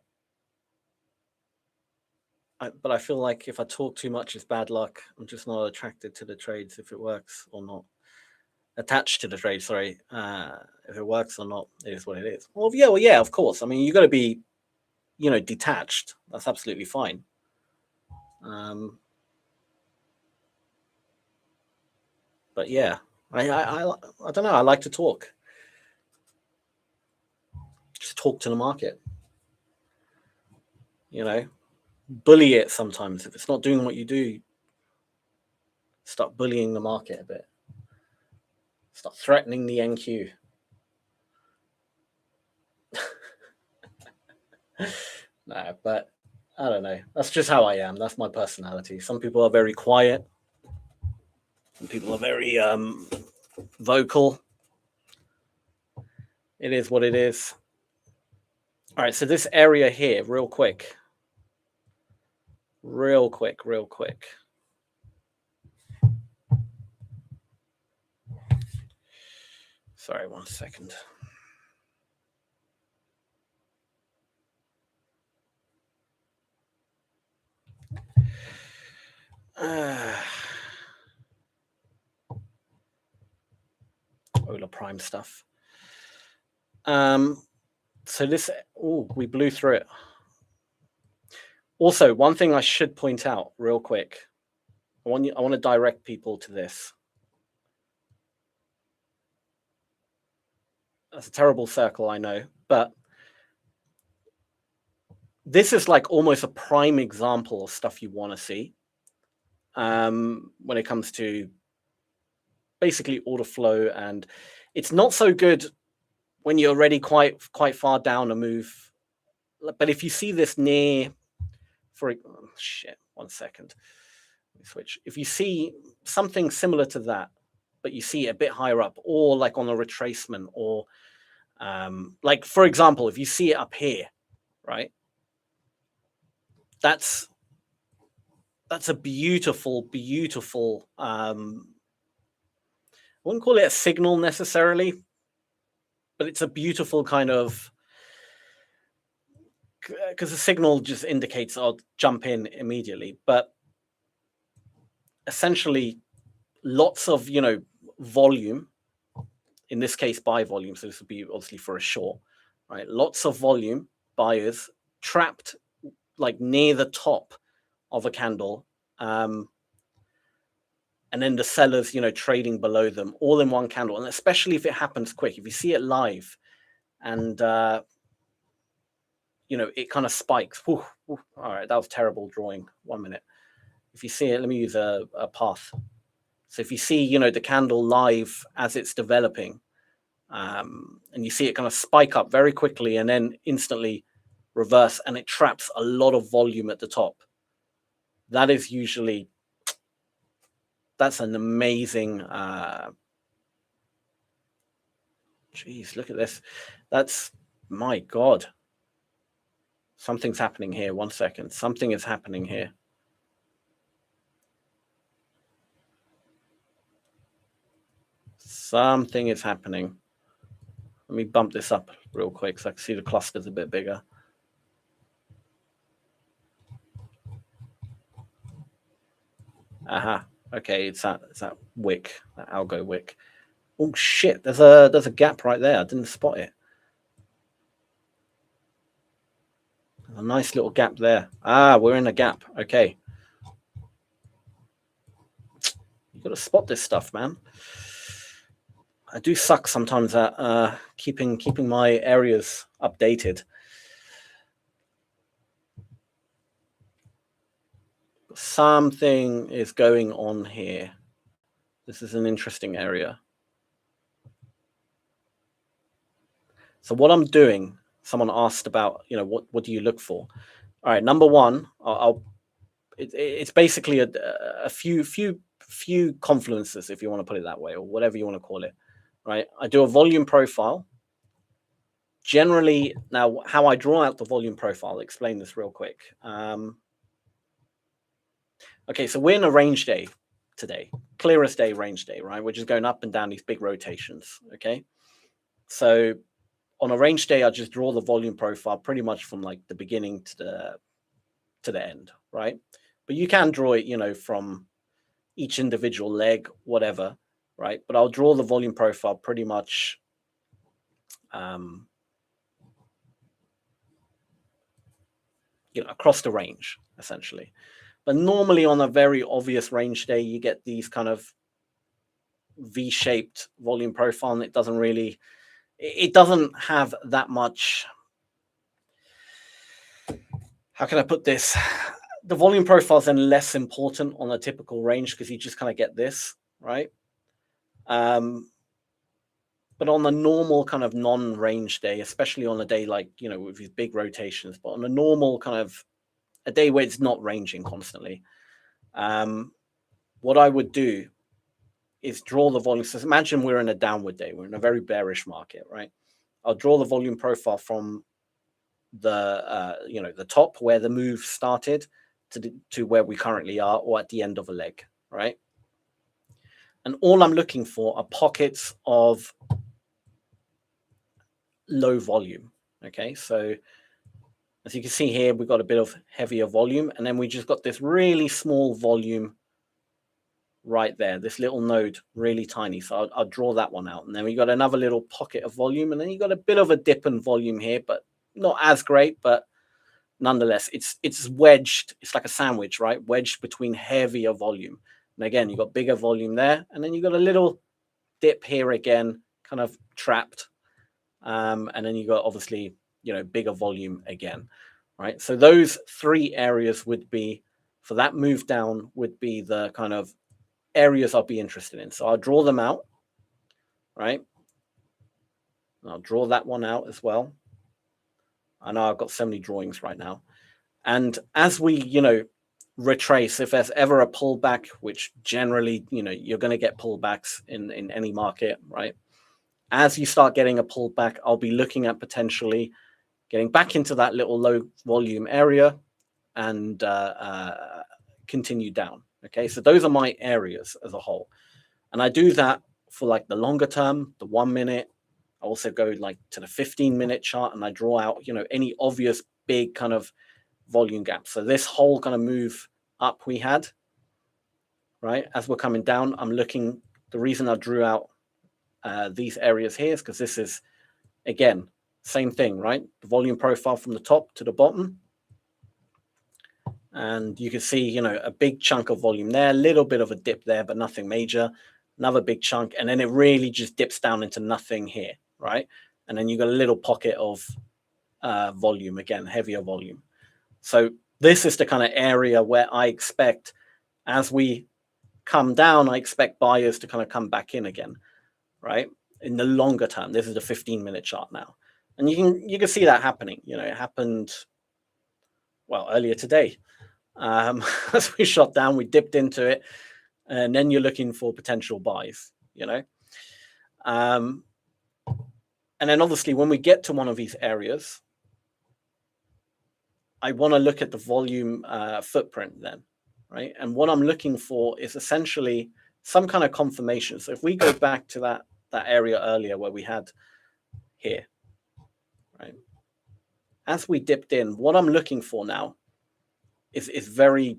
Speaker 1: but I feel like if I talk too much, it's bad luck. I'm just not attracted to the trades if it works or not. Attached to the trade, sorry. If it works or not, it is what it is. Well, yeah, of course. I mean, you got to be, detached. That's absolutely fine. But yeah, I don't know. I like to talk. Just talk to the market. Bully it sometimes. If it's not doing what you do, start bullying the market a bit. Start threatening the NQ. Nah, but I don't know. That's just how I am. That's my personality. Some people are very quiet. Some people are very vocal. It is what it is. All right, so this area here, real quick. Sorry, 1 second. Ola Prime stuff. So this, oh, we blew through it. Also, one thing I should point out real quick. I want to direct people to this. That's a terrible circle, I know, but this is like almost a prime example of stuff you want to see when it comes to basically order flow. And it's not so good when you're already quite far down a move. But if you see this near, one second, let me switch. If you see something similar to that, but you see it a bit higher up, or like on a retracement, or like, for example, if you see it up here, right? That's a beautiful I wouldn't call it a signal necessarily, but it's a beautiful kind of, because the signal just indicates I'll jump in immediately, but essentially lots of volume, in this case buy volume, so this would be obviously for a short, right? Lots of volume, buyers trapped like near the top of a candle, and then the sellers trading below them, all in one candle. And especially if it happens quick, if you see it live and it kind of spikes. Whew, whew. All right, that was terrible drawing. 1 minute. If you see it, let me use a path. So if you see the candle live as it's developing, and you see it kind of spike up very quickly and then instantly reverse, and it traps a lot of volume at the top, that is usually, that's an amazing geez, look at this. That's, my God, something's happening here. 1 second. Something is happening here. Something is happening. Let me bump this up real quick so I can see the cluster's a bit bigger. Aha. Okay, it's that wick, that algo wick. Oh shit! There's a gap right there. I didn't spot it. A nice little gap there. Ah, we're in a gap. Okay. You got to spot this stuff, man. I do suck sometimes at keeping my areas updated. Something is going on here. This is an interesting area. So what I'm doing, someone asked about, what do you look for? All right, number one, it's basically a few confluences, if you want to put it that way, or whatever you want to call it, right? I do a volume profile. Generally, now how I draw out the volume profile, I'll explain this real quick. Okay, so we're in a range day today, clearest day, range day, right? We're just going up and down these big rotations, okay? So on a range day, I just draw the volume profile pretty much from like the beginning to the end, right? But you can draw it, from each individual leg, whatever, right? But I'll draw the volume profile pretty much across the range, essentially. But normally on a very obvious range day, you get these kind of V-shaped volume profile, and it doesn't have that much. How can I put this? The volume profile is then less important on a typical range because you just kind of get this, right? But on a normal kind of non-range day, especially on a day like, with these big rotations, but on a normal kind of a day where it's not ranging constantly, what I would do is draw the volume. So imagine we're in a downward day. We're in a very bearish market, right? I'll draw the volume profile from the, the top where the move started to where we currently are, or at the end of a leg, right? And all I'm looking for are pockets of low volume. Okay, so as you can see here, we've got a bit of heavier volume, and then we just got this really small volume right there, this little node, really tiny. So I'll draw that one out. And then we got another little pocket of volume, and then you got a bit of a dip in volume here, but not as great, but nonetheless, it's wedged. It's like a sandwich, right? Wedged between heavier volume. And again, you got bigger volume there, and then you got a little dip here again, kind of trapped. And then you got obviously, bigger volume again, right? So those three areas would be, for that move down, would be the kind of areas I'll be interested in. So I'll draw them out, right? And I'll draw that one out as well. I know I've got so many drawings right now. And as we, retrace, if there's ever a pullback, which generally, you're going to get pullbacks in any market, right? As you start getting a pullback, I'll be looking at potentially getting back into that little low volume area and continue down. Okay, so those are my areas as a whole. And I do that for like the longer term, the 1 minute. I also go like to the 15-minute chart, and I draw out, any obvious big kind of volume gap. So this whole kind of move up we had, right? As we're coming down, I'm looking, the reason I drew out these areas here is because this is, again, same thing, right? The volume profile from the top to the bottom. And you can see, a big chunk of volume there, a little bit of a dip there, but nothing major. Another big chunk, and then it really just dips down into nothing here, right? And then you got a little pocket of volume, again, heavier volume. So this is the kind of area where I expect, as we come down, I expect buyers to kind of come back in again, right? In the longer term, this is the 15-minute chart now. And you can see that happening. It happened, well, earlier today. As we shot down, we dipped into it, and then you're looking for potential buys, and then obviously when we get to one of these areas, I want to look at the volume footprint then, right? And what I'm looking for is essentially some kind of confirmation. So if we go back to that area earlier where we had here, right? As we dipped in, what I'm looking for now is very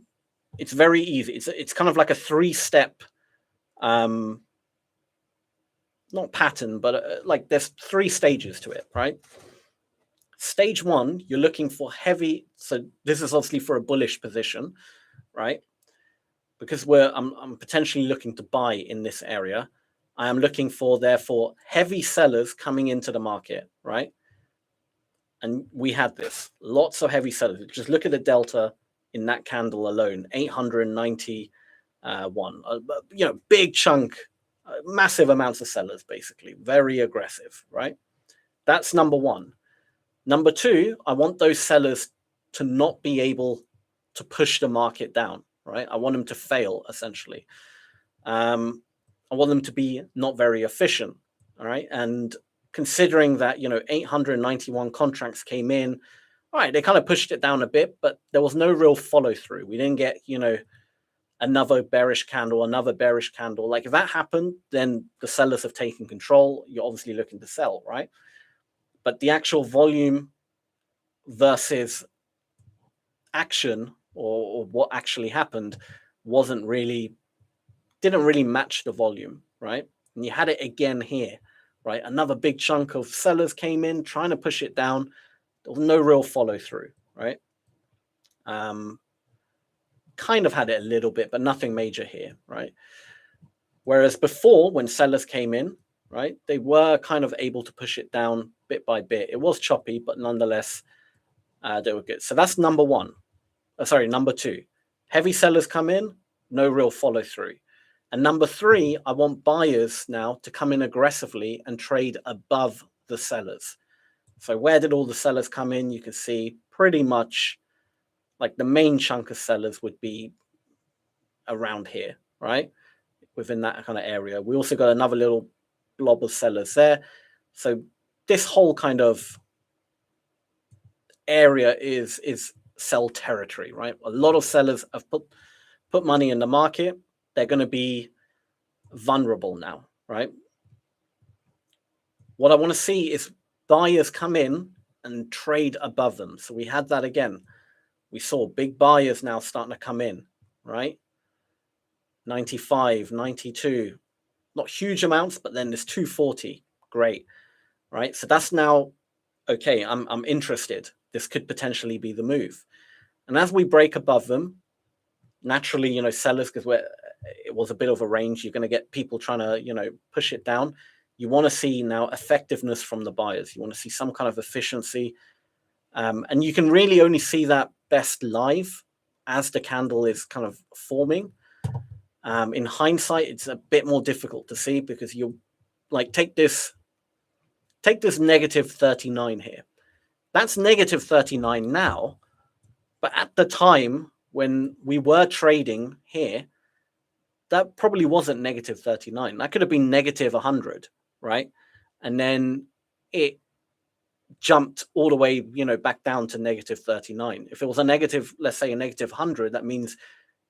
Speaker 1: easy. It's kind of like a 3-step, not pattern, but like there's 3 stages to it, right? Stage 1, you're looking for heavy. So this is obviously for a bullish position, right? Because I'm potentially looking to buy in this area. I am looking for, therefore, heavy sellers coming into the market, right? And we had this, lots of heavy sellers. Just look at the delta in that candle alone, 891, big chunk, massive amounts of sellers, basically, very aggressive, right? That's number 1. Number 2, I want those sellers to not be able to push the market down, right? I want them to fail, essentially. I want them to be not very efficient, all right? And considering that, 891 contracts came in, all right, they kind of pushed it down a bit, but there was no real follow through. We didn't get, another bearish candle. Like if that happened, then the sellers have taken control. You're obviously looking to sell, right? But the actual volume versus action or what actually happened didn't really match the volume, right? And you had it again here, right? Another big chunk of sellers came in trying to push it down. There was no real follow through, right? Kind of had it a little bit, but nothing major here, right? Whereas before, when sellers came in, right, they were kind of able to push it down bit by bit. It was choppy, but nonetheless, they were good. So that's number 1. Number 2. Heavy sellers come in, no real follow through. And number 3, I want buyers now to come in aggressively and trade above the sellers. So where did all the sellers come in? You can see pretty much like the main chunk of sellers would be around here, right? Within that kind of area. We also got another little blob of sellers there. So this whole kind of area is sell territory, right? A lot of sellers have put money in the market. They're going to be vulnerable now, right? What I want to see is buyers come in and trade above them. So we had that again. We saw big buyers now starting to come in, right? 95, 92, not huge amounts, but then there's 240. Great, right? So that's now, okay, I'm interested. This could potentially be the move. And as we break above them, naturally, you know, sellers, because it was a bit of a range, you're going to get people trying to, you know, push it down. You want to see now effectiveness from the buyers. You want to see some kind of efficiency. And you can really only see that best live as the candle is kind of forming. In hindsight, it's a bit more difficult to see because you like take this negative 39 here. That's negative 39 now, but at the time when we were trading here, that probably wasn't negative 39. That could have been negative 100, right? And then it jumped all the way, you know, back down to negative 39. If it was a negative, let's say a negative 100, that means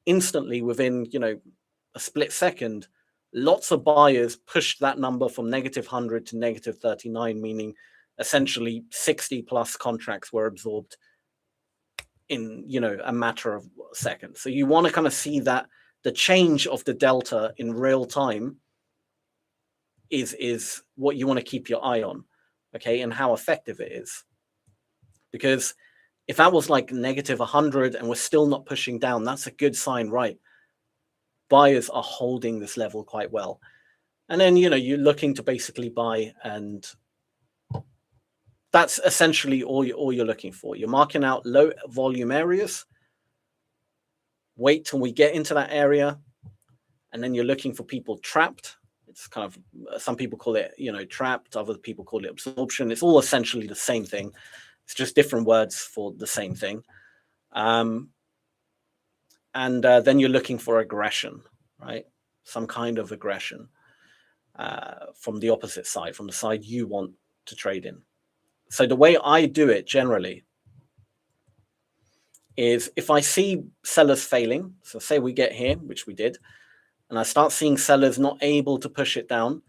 Speaker 1: instantly within, you know, a split second, lots of buyers pushed that number from negative 100 to negative 39, meaning essentially 60 plus contracts were absorbed in, you know, a matter of seconds. So you want to kind of see that the change of the delta in real time is what you want to keep your eye on, okay, and how effective it is. Because if that was like negative 100 and we're still not pushing down, that's a good sign, right? Buyers are holding this level quite well. And then, you know, you're looking to basically buy, and that's essentially all you're looking for. You're marking out low volume areas, wait till we get into that area, and then you're looking for people trapped. It's kind of, some people call it, you know, trapped, other people call it absorption. It's all essentially the same thing. It's just different words for the same thing. And then you're looking for aggression, right? Some kind of aggression from the opposite side, from the side you want to trade in. So the way I do it generally is if I see sellers failing, so say we get here, which we did, and I start seeing sellers not able to push it down,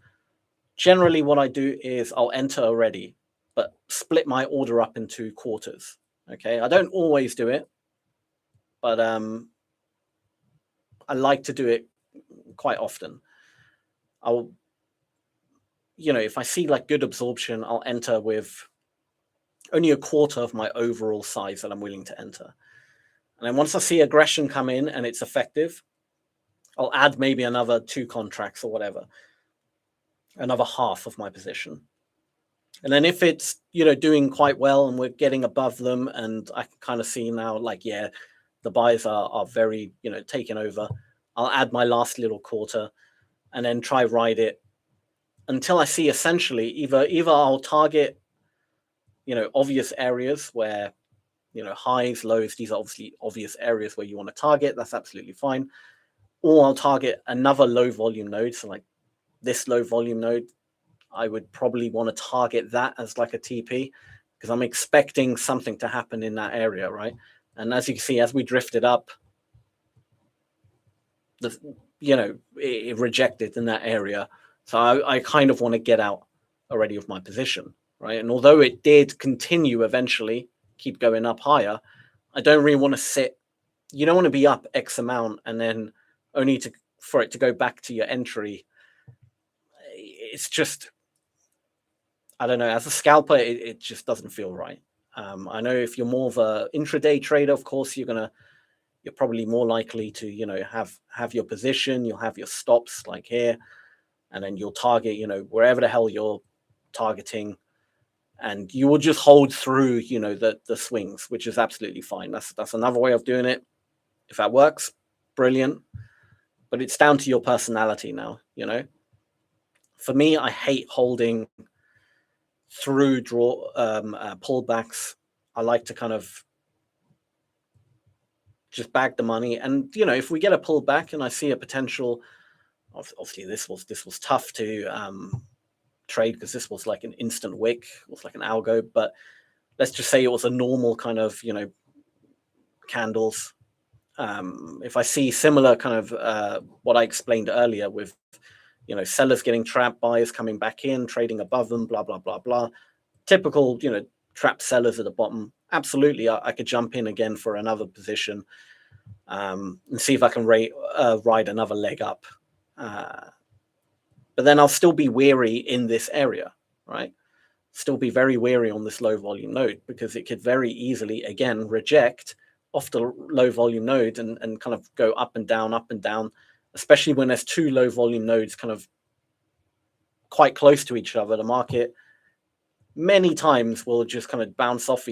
Speaker 1: generally what I do is I'll enter already, but split my order up into quarters. Okay, I don't always do it, but I like to do it quite often. I'll, you know, if I see like good absorption, I'll enter with only a quarter of my overall size that I'm willing to enter. And then once I see aggression come in and it's effective, I'll add maybe another 2 contracts or whatever, another half of my position. And then if it's, you know, doing quite well and we're getting above them, and I can kind of see now, like, yeah, the buyers are very, you know, taking over, I'll add my last little quarter and then try ride it until I see essentially either I'll target, you know, obvious areas where, you know, highs, lows, these are obviously obvious areas where you want to target. That's absolutely fine. Or I'll target another low volume node. So like this low volume node, I would probably want to target that as like a TP because I'm expecting something to happen in that area, right? And as you can see, as we drifted up, you know, it rejected in that area. So I kind of want to get out already of my position, right? And although it did continue eventually, keep going up higher, I don't really want to sit. You don't want to be up X amount and then only for it to go back to your entry. It's just, I don't know, as a scalper, it just doesn't feel right. I know if you're more of a intraday trader, of course, you're probably more likely to, you know, have your position, you'll have your stops like here, and then you'll target, you know, wherever the hell you're targeting, and you will just hold through, you know, the swings, which is absolutely fine. That's another way of doing it. If that works, brilliant. But it's down to your personality now, you know. For me, I hate holding through pullbacks. I like to kind of just bag the money, and you know, if we get a pullback and I see a potential, obviously this was tough to trade because this was like an instant wick, it was like an algo, but let's just say it was a normal kind of, you know, candles. If I see similar kind of what I explained earlier with, you know, sellers getting trapped, buyers coming back in, trading above them, blah, blah, blah, blah. Typical, you know, trapped sellers at the bottom. Absolutely, I could jump in again for another position. and see if I can ride another leg up. But then I'll still be weary in this area, right? Still be very wary on this low volume node, because it could very easily, again, reject off the low volume node and kind of go up and down, especially when there's two low volume nodes kind of quite close to each other. The market many times will just kind of bounce off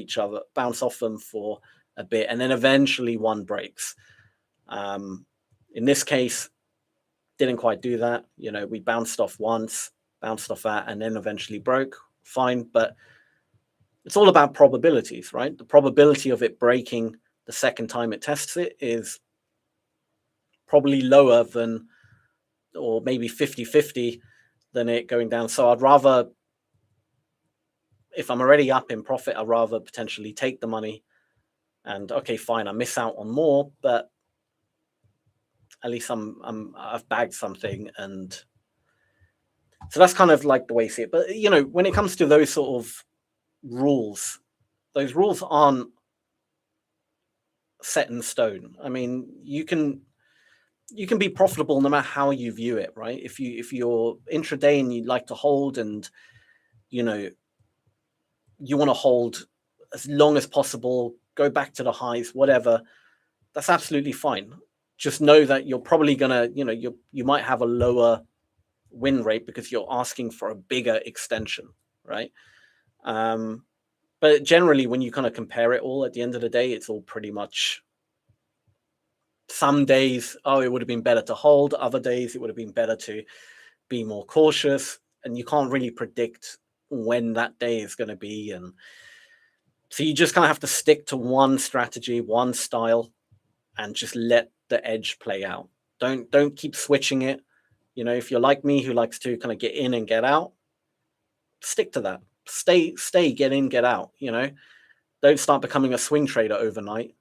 Speaker 1: them for a bit, and then eventually one breaks. In this case, didn't quite do that. We bounced off once, bounced off that, and then eventually broke. Fine, but it's all about probabilities, right? The probability of it breaking the second time it tests it is probably lower than, or maybe 50-50 than it going down. So I'd rather, if I'm already up in profit, I'd rather potentially take the money and, okay, fine, I miss out on more, but at least I've bagged something. And so that's kind of like the way I see it. But, when it comes to those sort of rules, those rules aren't set in stone. I mean, you can be profitable no matter how you view it, right? If you're intraday and you like to hold, and you want to hold as long as possible, go back to the highs, whatever, that's absolutely fine. Just know that you're probably gonna, you might have a lower win rate because you're asking for a bigger extension, right? But generally, when you kind of compare it all, at the end of the day, it's all pretty much, some days, it would have been better to hold. Other days, it would have been better to be more cautious. And you can't really predict when that day is going to be. And so you just kind of have to stick to one strategy, one style, and just let the edge play out. Don't keep switching it. If you're like me, who likes to kind of get in and get out, stick to that. Stay, get in, get out. Don't start becoming a swing trader overnight.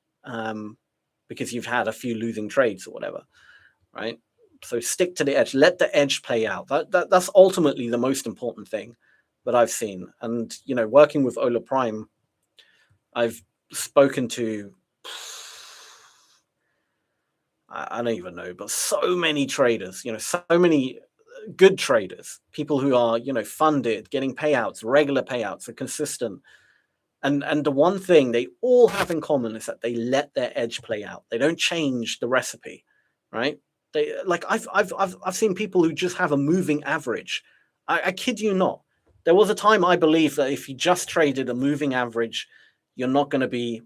Speaker 1: Because you've had a few losing trades or whatever, right? So stick to the edge. Let the edge play out. That's ultimately the most important thing that I've seen. And, working with Ola Prime, I've spoken to, I don't even know, but so many traders, so many good traders, people who are, funded, getting payouts, regular payouts, are consistent. And the one thing they all have in common is that they let their edge play out. They don't change the recipe, right? I've seen people who just have a moving average. I kid you not. There was a time I believed that if you just traded a moving average, you're not going to be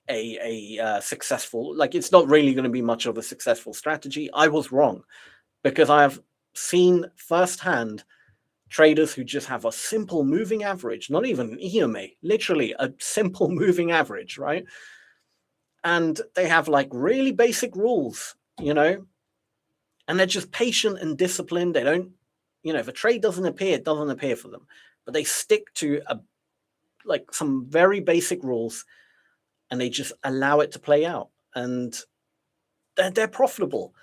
Speaker 1: a successful. It's not really going to be much of a successful strategy. I was wrong, because I have seen firsthand traders who just have a simple moving average, not even an EMA, literally a simple moving average, right? And they have really basic rules, and they're just patient and disciplined. They don't, if a trade doesn't appear, it doesn't appear for them, but they stick to some very basic rules, and they just allow it to play out, and they're profitable.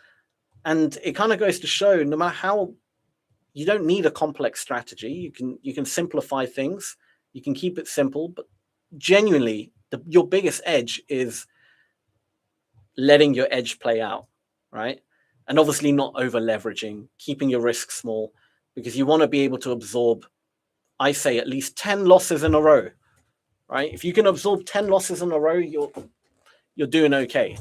Speaker 1: And it kind of goes to show, no matter how, you don't need a complex strategy. You can simplify things. You can keep it simple, but genuinely, your biggest edge is letting your edge play out, right? And obviously not over leveraging, keeping your risk small, because you want to be able to absorb, I say, at least 10 losses in a row, right? If you can absorb 10 losses in a row, you're doing okay.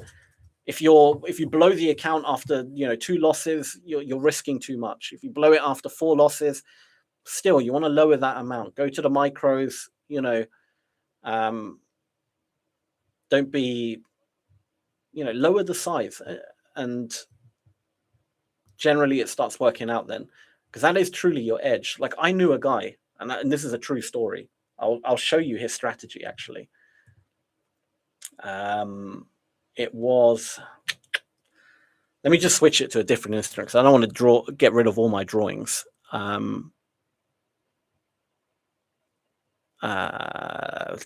Speaker 1: If you blow the account after 2 losses, you're risking too much. If you blow it after 4 losses, still you want to lower that amount. Go to the micros. Don't be, lower the size, and generally it starts working out then, because that is truly your edge. I knew a guy, and this is a true story. I'll show you his strategy actually. It was. Let me just switch it to a different instrument, because I don't want to get rid of all my drawings.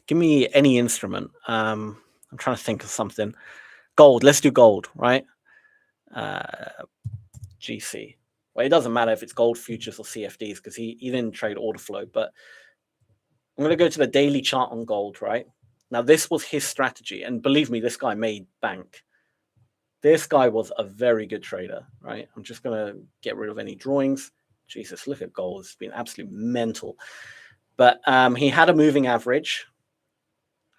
Speaker 1: Give me any instrument. I'm trying to think of something. Gold. Let's do gold, right? GC. Well, it doesn't matter if it's gold futures or CFDs, because he didn't trade order flow. But I'm going to go to the daily chart on gold, right? Now, this was his strategy. And believe me, this guy made bank. This guy was a very good trader, right? I'm just going to get rid of any drawings. Jesus, look at gold. It's been absolutely mental. But he had a moving average.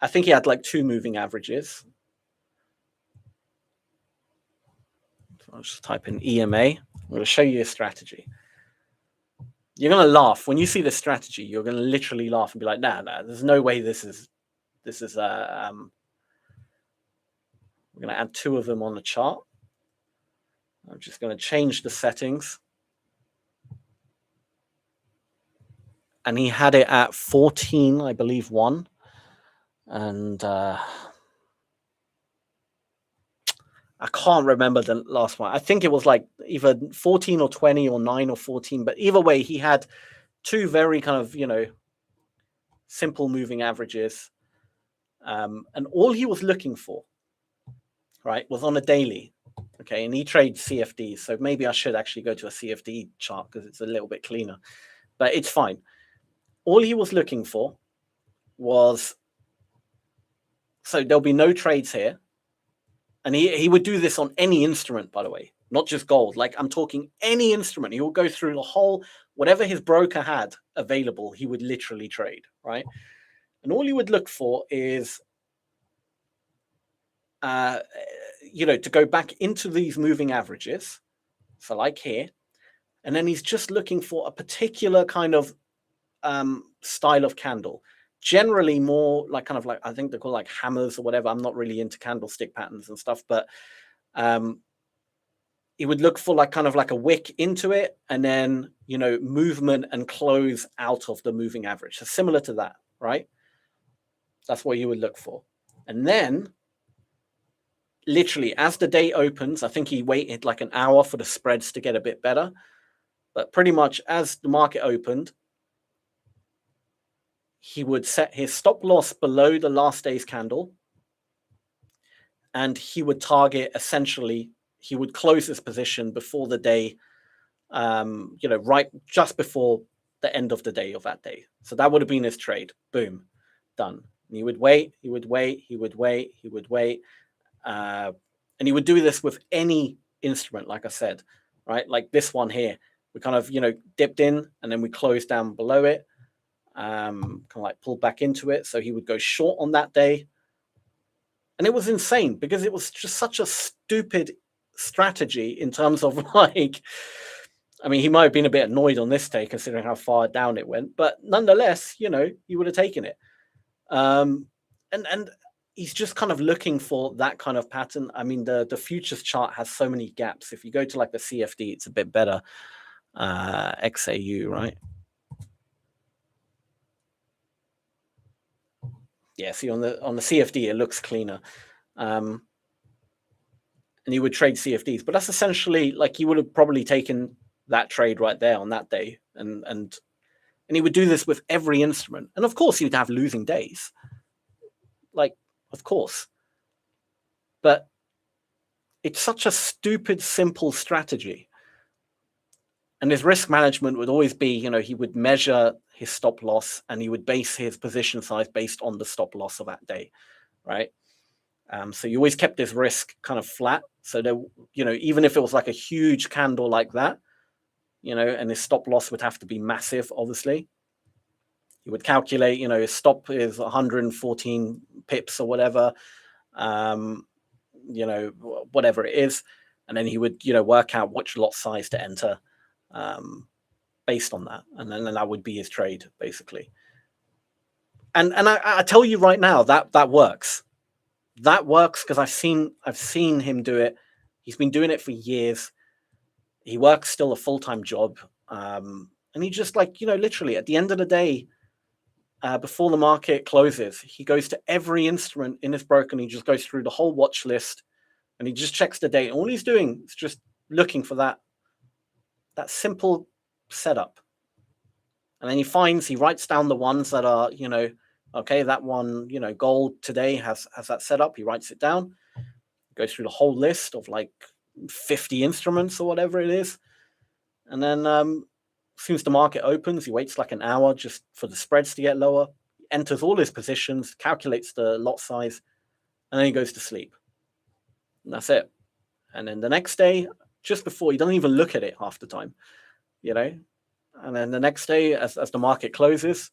Speaker 1: I think he had like 2 moving averages. So I'll just type in EMA. I'm going to show you a strategy. You're going to laugh. When you see this strategy, you're going to literally laugh and be like, nah, there's no way this is we're going to add 2 of them on the chart. I'm just going to change the settings. And he had it at 14, I believe, 1. And I can't remember the last one. I think it was like either 14 or 20 or 9 or 14. But either way, he had 2 very kind of, simple moving averages. And all he was looking for, right, was on a daily. Okay, and he trades CFDs. So maybe I should actually go to a CFD chart because it's a little bit cleaner. But it's fine. All he was looking for was, so there'll be no trades here. And he would do this on any instrument, by the way, not just gold. Like I'm talking any instrument. He will go through the whole, whatever his broker had available, he would literally trade, right? And all he would look for is, to go back into these moving averages. So like here, and then he's just looking for a particular kind of style of candle, generally more like kind of like, I think they're called like hammers or whatever. I'm not really into candlestick patterns and stuff, but he would look for like kind of like a wick into it and then, movement and close out of the moving average. So similar to that, right? That's what you would look for. And then literally as the day opens, I think he waited like an hour for the spreads to get a bit better, but pretty much as the market opened, he would set his stop loss below the last day's candle, and he would target, essentially, he would close his position before the day, right just before the end of the day of that day. So that would have been his trade. Boom, done. And he would wait, he would wait, he would wait, he would wait. And he would do this with any instrument, like I said, right? Like this one here, we kind of, dipped in and then we closed down below it. Kind of like pulled back into it. So he would go short on that day. And it was insane because it was just such a stupid strategy in terms of like, I mean, he might have been a bit annoyed on this day considering how far down it went, but nonetheless, he would have taken it. And he's just kind of looking for that kind of pattern. I mean, the futures chart has so many gaps. If you go to like the CFD, it's a bit better. XAU, right? Yeah, see on the CFD it looks cleaner, and he would trade CFDs, but that's essentially like he would have probably taken that trade right there on that day, and he would do this with every instrument, and of course he would have losing days, like of course, but it's such a stupid simple strategy. And his risk management would always be, he would measure his stop loss and he would base his position size based on the stop loss of that day, right? So you always kept this risk kind of flat. So there, even if it was like a huge candle like that, and his stop loss would have to be massive, obviously. He would calculate, his stop is 114 pips or whatever, whatever it is. And then he would, work out which lot size to enter. Based on that, and then that would be his trade basically. And I tell you right now that works. That works because I've seen him do it. He's been doing it for years. He works still a full-time job, and he just literally at the end of the day, before the market closes, he goes to every instrument in his broker and he just goes through the whole watch list and he just checks the date. All he's doing is just looking for that simple setup, and then he writes down the ones that are okay, that one gold today has that setup. He writes it down, goes through the whole list of like 50 instruments or whatever it is, and then as soon as the market opens, he waits like an hour just for the spreads to get lower, enters all his positions, calculates the lot size, and then he goes to sleep. And that's it. And then the next day, just before, he doesn't even look at it half the time, you know. And then the next day, as the market closes,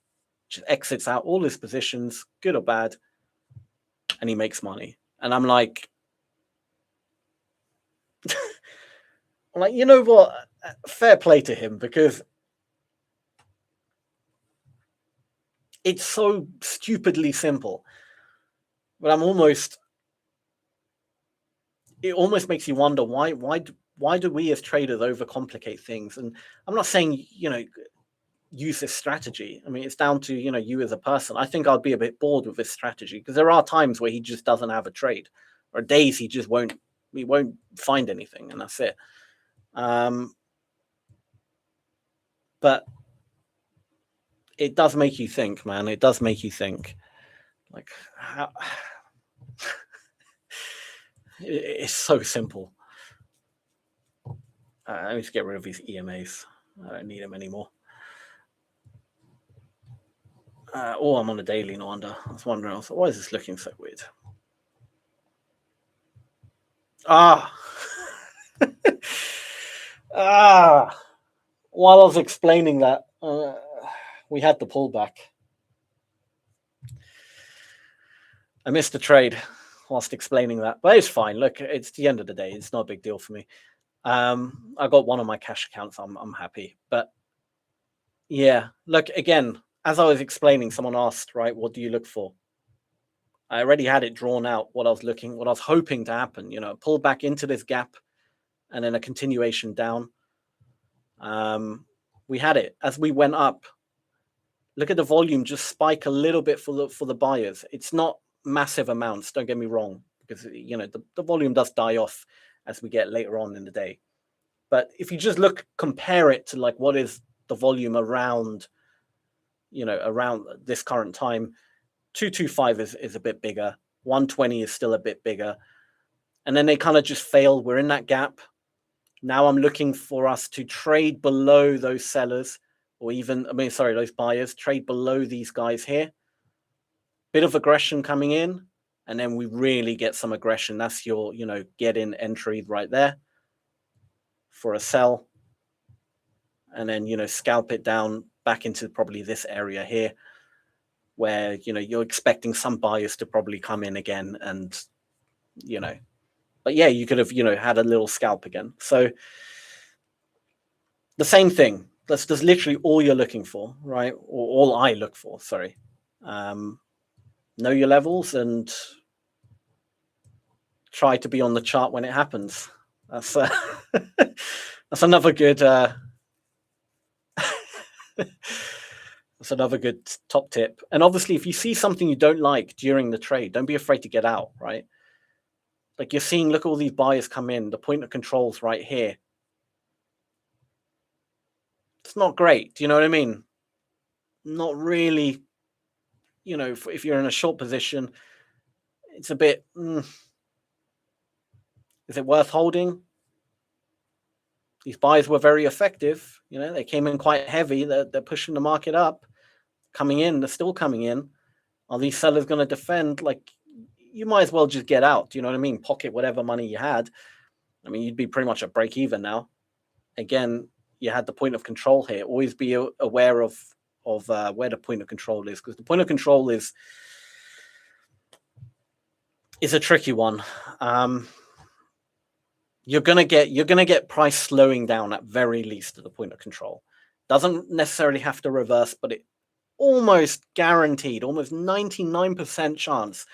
Speaker 1: just exits out all his positions, good or bad, and he makes money. And I'm like, you know what? Fair play to him, because it's so stupidly simple. But it almost makes you wonder why do we as traders overcomplicate things? And I'm not saying, use this strategy. I mean, it's down to, you as a person. I think I'd be a bit bored with this strategy, because there are times where he just doesn't have a trade, or days he won't find anything, and that's it. But it does make you think, man. It does make you think. Like, how it's so simple. I need to get rid of these EMAs. I don't need them anymore. I'm on a daily, no wonder. I was wondering, why is this looking so weird? While I was explaining that, we had the pullback. I missed the trade whilst explaining that, but it's fine. Look, it's the end of the day. It's not a big deal for me. I got one of my cash accounts. I'm happy. But yeah, look, again, as I was explaining, someone asked, right, what do you look for? I already had it drawn out, what I was hoping to happen, pull back into this gap and then a continuation down. We had it as we went up. Look at the volume just spike a little bit for the buyers. It's not massive amounts, don't get me wrong, because the volume does die off as we get later on in the day. But if you just compare it to like what is the volume around this current time, 225 is a bit bigger, 120 is still a bit bigger, and then they kind of just fail. We're in that gap. Now I'm looking for us to trade below those sellers, or those buyers, trade below these guys here. Bit of aggression coming in, and then we really get some aggression. That's your, get in entry right there for a sell. And then, scalp it down back into probably this area here, where, you're expecting some buyers to probably come in again and, but yeah, you could have, had a little scalp again. So the same thing. That's literally all you're looking for, right? Or all I look for, sorry. Know your levels and try to be on the chart when it happens. That's that's another good that's another good top tip. And obviously, if you see something you don't like during the trade, don't be afraid to get out, right? Like you're seeing, look, all these buyers come in. The point of control's right here. It's not great. Do you know what I mean? Not really. If you're in a short position, it's a bit. Is it worth holding? These buys were very effective. They came in quite heavy. They're pushing the market up, coming in. They're still coming in. Are these sellers going to defend? Like, you might as well just get out. Do you know what I mean? Pocket whatever money you had. I mean, you'd be pretty much at break even now. Again, you had the point of control here. Always be aware of where the point of control is, because the point of control is a tricky one. You're gonna get price slowing down at very least at the point of control. Doesn't necessarily have to reverse, but it almost guaranteed, almost 99% chance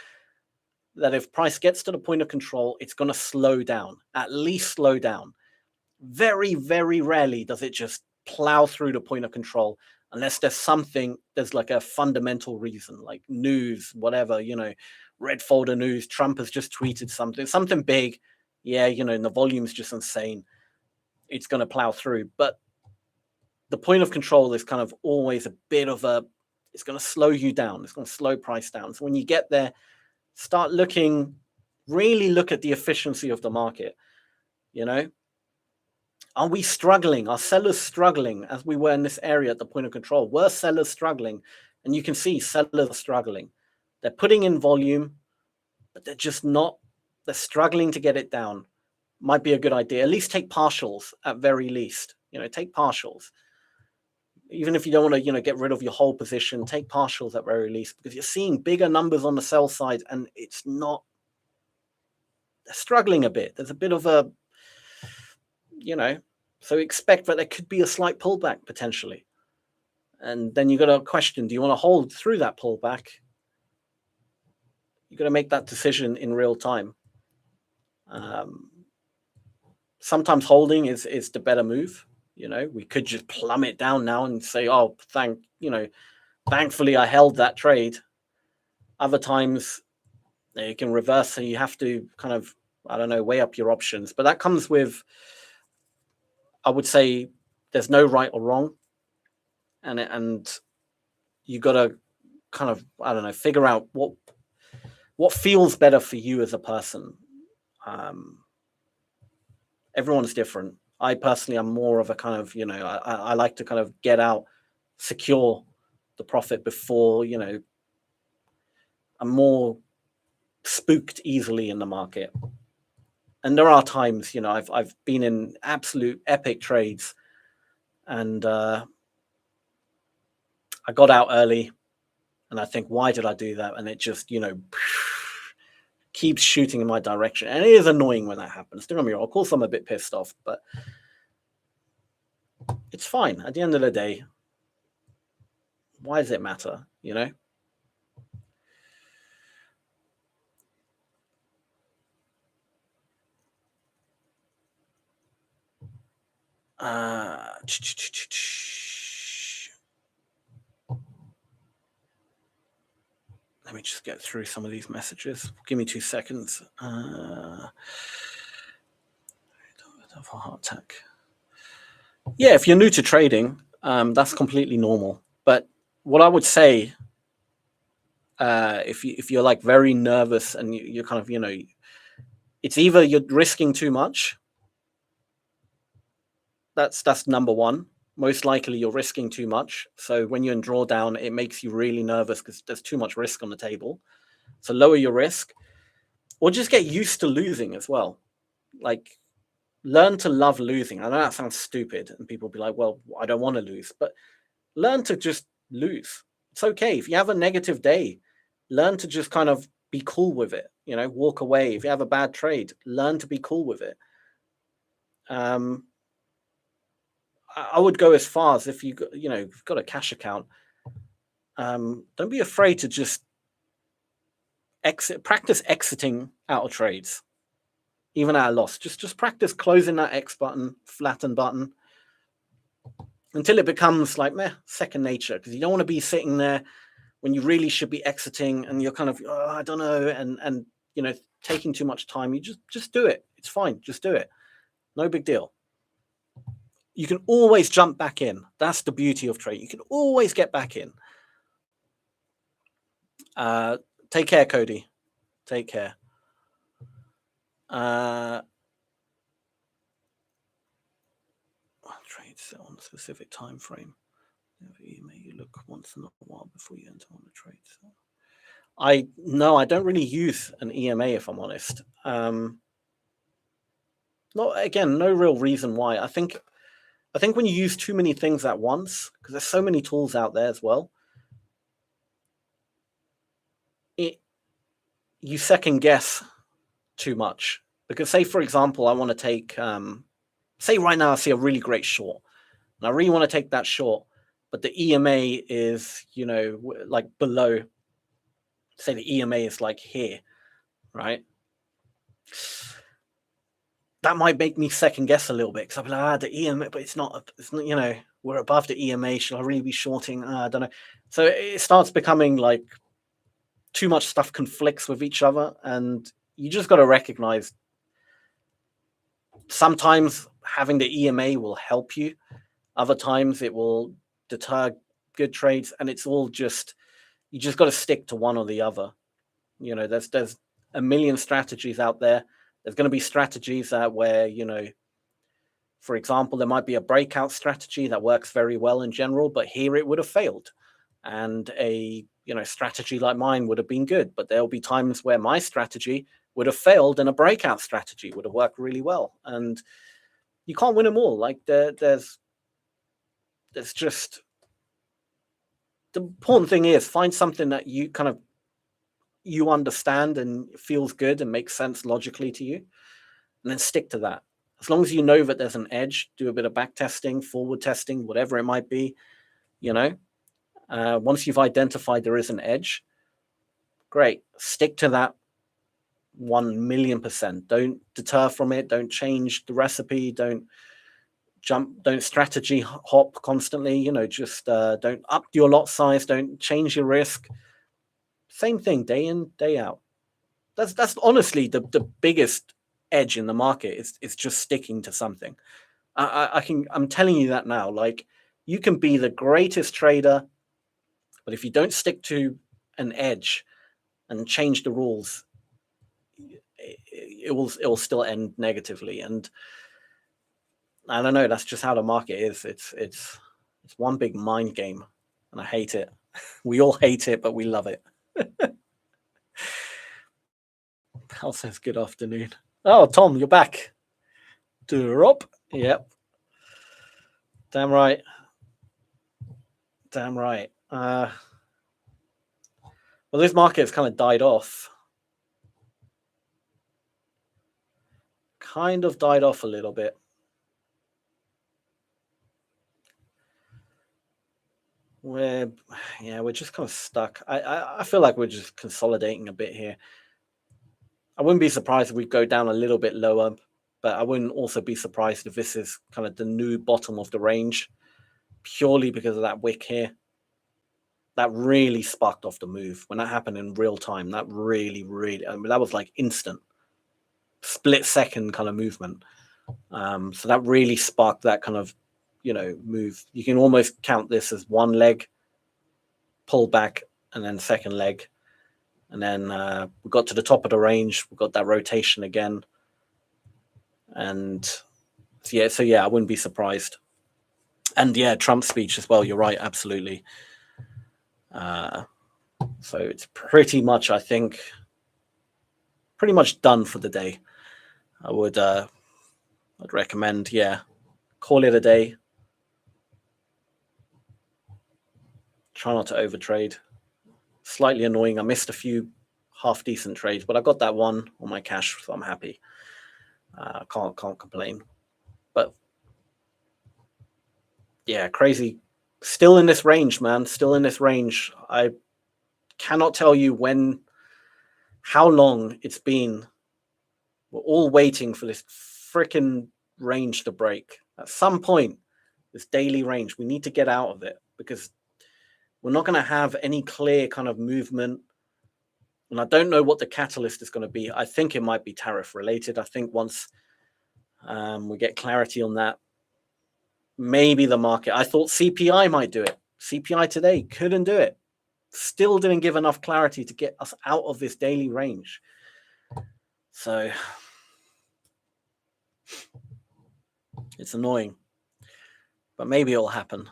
Speaker 1: that if price gets to the point of control, it's going to slow down, at least slow down. Very, very rarely does it just plow through the point of control, unless there's like a fundamental reason, like news, whatever, red folder news, Trump has just tweeted something big. Yeah, and the volume's just insane. It's going to plow through. But the point of control is kind of always a bit of it's going to slow you down. It's going to slow price down. So when you get there, really look at the efficiency of the market. Are we struggling? Are sellers struggling as we were in this area at the point of control? Were sellers struggling And you can see sellers are struggling. They're putting in volume, but they're just not, they're struggling to get it down. Might be a good idea. At least take partials at very least. Take partials. Even if you don't want to, get rid of your whole position, take partials at very least, because you're seeing bigger numbers on the sell side and it's not, they're struggling a bit. There's a bit of a, so expect that there could be a slight pullback potentially. And then you got to question, do you want to hold through that pullback? You got to make that decision in real time. Sometimes holding is the better move. We could just plumb it down now and say, oh, thankfully I held that trade. Other times you can reverse, so you have to kind of, weigh up your options. But that comes with, I would say, there's no right or wrong. And you got to kind of, figure out what feels better for you as a person. Everyone's different. I personally am more of a kind of, I like to kind of get out, secure the profit before, I'm more spooked easily in the market. And there are times, I've been in absolute epic trades and I got out early and I think, why did I do that? And it just, keeps shooting in my direction. And it is annoying when that happens. Don't get me wrong. Of course, I'm a bit pissed off, but it's fine. At the end of the day, why does it matter, Let me just get through some of these messages. Give me 2 seconds. Of a heart attack. Yeah, if you're new to trading, that's completely normal. But what I would say, if you're like very nervous and you're kind of, it's either you're risking too much. That's number one. Most likely you're risking too much. So when you're in drawdown, it makes you really nervous because there's too much risk on the table. So lower your risk, or just get used to losing as well. Like, learn to love losing. I know that sounds stupid and people will be like, well, I don't want to lose, but learn to just lose. It's okay. If you have a negative day, learn to just kind of be cool with it, walk away. If you have a bad trade, learn to be cool with it. I would go as far as if you've got a cash account, don't be afraid to just practice exiting out of trades, even at a loss. Just practice closing that X button, flatten button, until it becomes like second nature, because you don't want to be sitting there when you really should be exiting and you're kind of, I don't know, and taking too much time. You just do it. It's fine. Just do it. No big deal. You can always jump back in. That's the beauty of trading. You can always get back in. Take care, Cody. Take care. Trades on a specific time frame. You look once in a while before you enter on the trade. So I don't really use an EMA, if I'm honest. No real reason why. I think when you use too many things at once, because there's so many tools out there as well, you second guess too much. Because say, for example, I want to take, say right now I see a really great short, and I really want to take that short, but the EMA is, like below, say the EMA is like here, right? That might make me second guess a little bit, because I'll be like, the EMA, but it's not, we're above the EMA. Should I really be shorting? I don't know. So it starts becoming like too much stuff conflicts with each other, and you just got to recognize sometimes having the EMA will help you. Other times it will deter good trades, and it's all just, you just got to stick to one or the other. There's a million strategies out there. There's going to be strategies where, for example, there might be a breakout strategy that works very well in general, but here it would have failed. and a strategy like mine would have been good. But there'll be times where my strategy would have failed and a breakout strategy would have worked really well. And you can't win them all. Like there's just, the important thing is find something that you understand and feels good and makes sense logically to you, and then stick to that. As long as you know that there's an edge, do a bit of back testing, forward testing, whatever it might be. Once you've identified there is an edge, great, stick to that 1,000,000%. Don't deter from it. Don't change the recipe. Don't strategy hop constantly. Just don't up your lot size. Don't change your risk. Same thing day in, day out. That's honestly the biggest edge in the market. It's just sticking to something. I'm telling you that now. Like, you can be the greatest trader, but if you don't stick to an edge and change the rules, it will still end negatively. And I don't know, that's just how the market is. It's one big mind game, and I hate it. We all hate it, but we love it. Hal says good afternoon. Oh, Tom, you're back. Drop. Yep. Damn right. Well, this market's kind of died off. Kind of died off a little bit. We're just kind of stuck. I feel like we're just consolidating a bit here. I wouldn't be surprised if we go down a little bit lower, but I wouldn't also be surprised if this is kind of the new bottom of the range, purely because of that wick here. That really sparked off the move. When that happened in real time, that really, that was like instant, split second kind of movement. So that really sparked that kind of, move. You can almost count this as one leg, pull back, and then second leg. And then we got to the top of the range. We got that rotation again. And so I wouldn't be surprised. And Trump's speech as well. You're right. Absolutely. So it's pretty much, I think, pretty much done for the day. I'd recommend, call it a day. Try not to overtrade. Slightly annoying. I missed a few half decent trades, but I got that one on my cash, so I'm happy. Can't complain. But crazy. Still in this range, man. Still in this range. I cannot tell you how long it's been. We're all waiting for this freaking range to break. At some point, this daily range, we need to get out of it, because we're not going to have any clear kind of movement. And I don't know what the catalyst is going to be. I think it might be tariff related. I think once we get clarity on that, maybe the market. I thought CPI might do it. CPI today couldn't do it. Still didn't give enough clarity to get us out of this daily range. So it's annoying, but maybe it'll happen.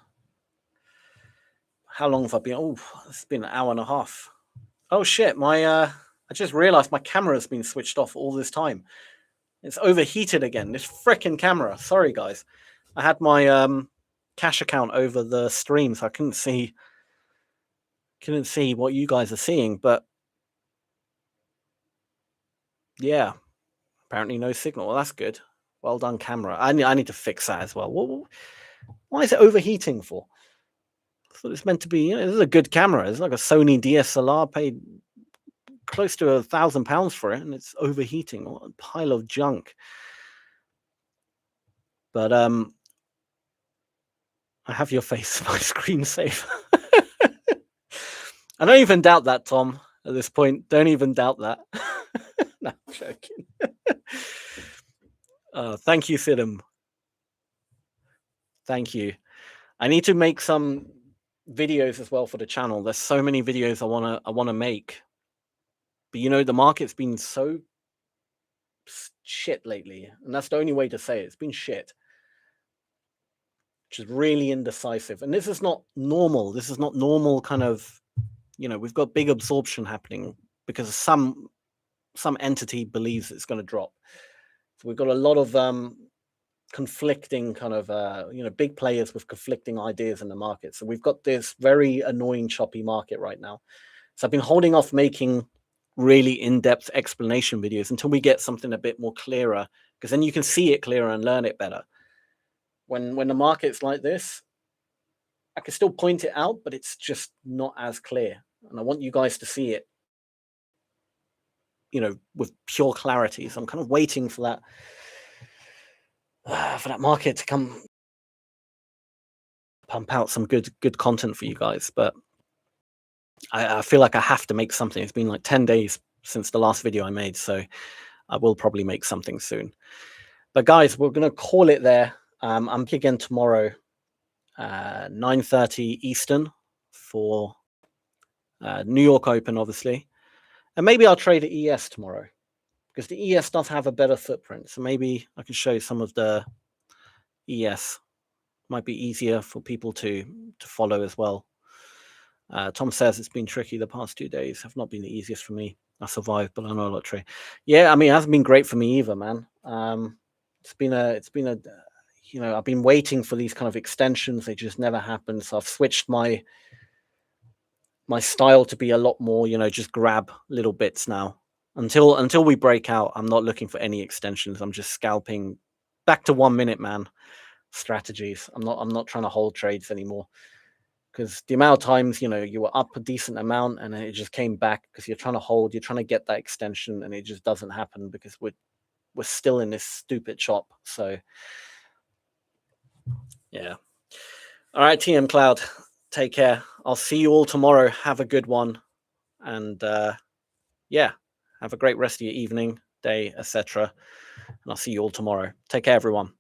Speaker 1: How long have I been? Oh, it's been an hour and a half. Oh shit, I just realized my camera's been switched off all this time. It's overheated again, this freaking camera. Sorry guys. I had my cash account over the stream, so I couldn't see what you guys are seeing, but apparently no signal. Well, that's good. Well done, camera. I need to fix that as well. Why is it overheating for? So it's meant to be, this is a good camera. It's like a Sony DSLR. Paid close to £1,000 for it, and it's overheating. What a pile of junk. But I have your face, my screensaver. I don't even doubt that, Tom, at this point. Don't even doubt that. No, I'm joking. Thank you, Sidham. Thank you. I need to make some videos as well for the channel. There's so many videos I wanna make. But the market's been so shit lately, and that's the only way to say it. It's been shit. which is really indecisive. And this is not normal. This is not normal kind of, we've got big absorption happening because some entity believes it's going to drop. So we've got a lot of conflicting kind of, big players with conflicting ideas in the market. So we've got this very annoying, choppy market right now. So I've been holding off making really in-depth explanation videos until we get something a bit more clearer, because then you can see it clearer and learn it better. When the market's like this, I can still point it out, but it's just not as clear. And I want you guys to see it, with pure clarity. So I'm kind of waiting for that market to come pump out some good content for you guys. But I feel like I have to make something. It's been like 10 days since the last video I made, so I will probably make something soon. But guys, we're going to call it there. I'm again tomorrow, 9:30 Eastern for New York Open, obviously. And maybe I'll trade the ES tomorrow, because the ES does have a better footprint. So maybe I can show you some of the ES. Might be easier for people to follow as well. Tom says it's been tricky the past 2 days. Have not been the easiest for me. I survived, but I know a lot trade. Yeah, I mean, it hasn't been great for me either, man. It's been a I've been waiting for these kind of extensions. They just never happen. So I've switched my style to be a lot more, just grab little bits now. Until we break out, I'm not looking for any extensions. I'm just scalping back to 1 minute, man. Strategies. I'm not trying to hold trades anymore, because the amount of times you were up a decent amount and then it just came back because you're trying to hold, you're trying to get that extension, and it just doesn't happen because we're still in this stupid chop. So yeah. All right, TM Cloud, take care. I'll see you all tomorrow. Have a good one, and yeah, have a great rest of your evening, day, etc. And I'll see you all tomorrow. Take care, everyone.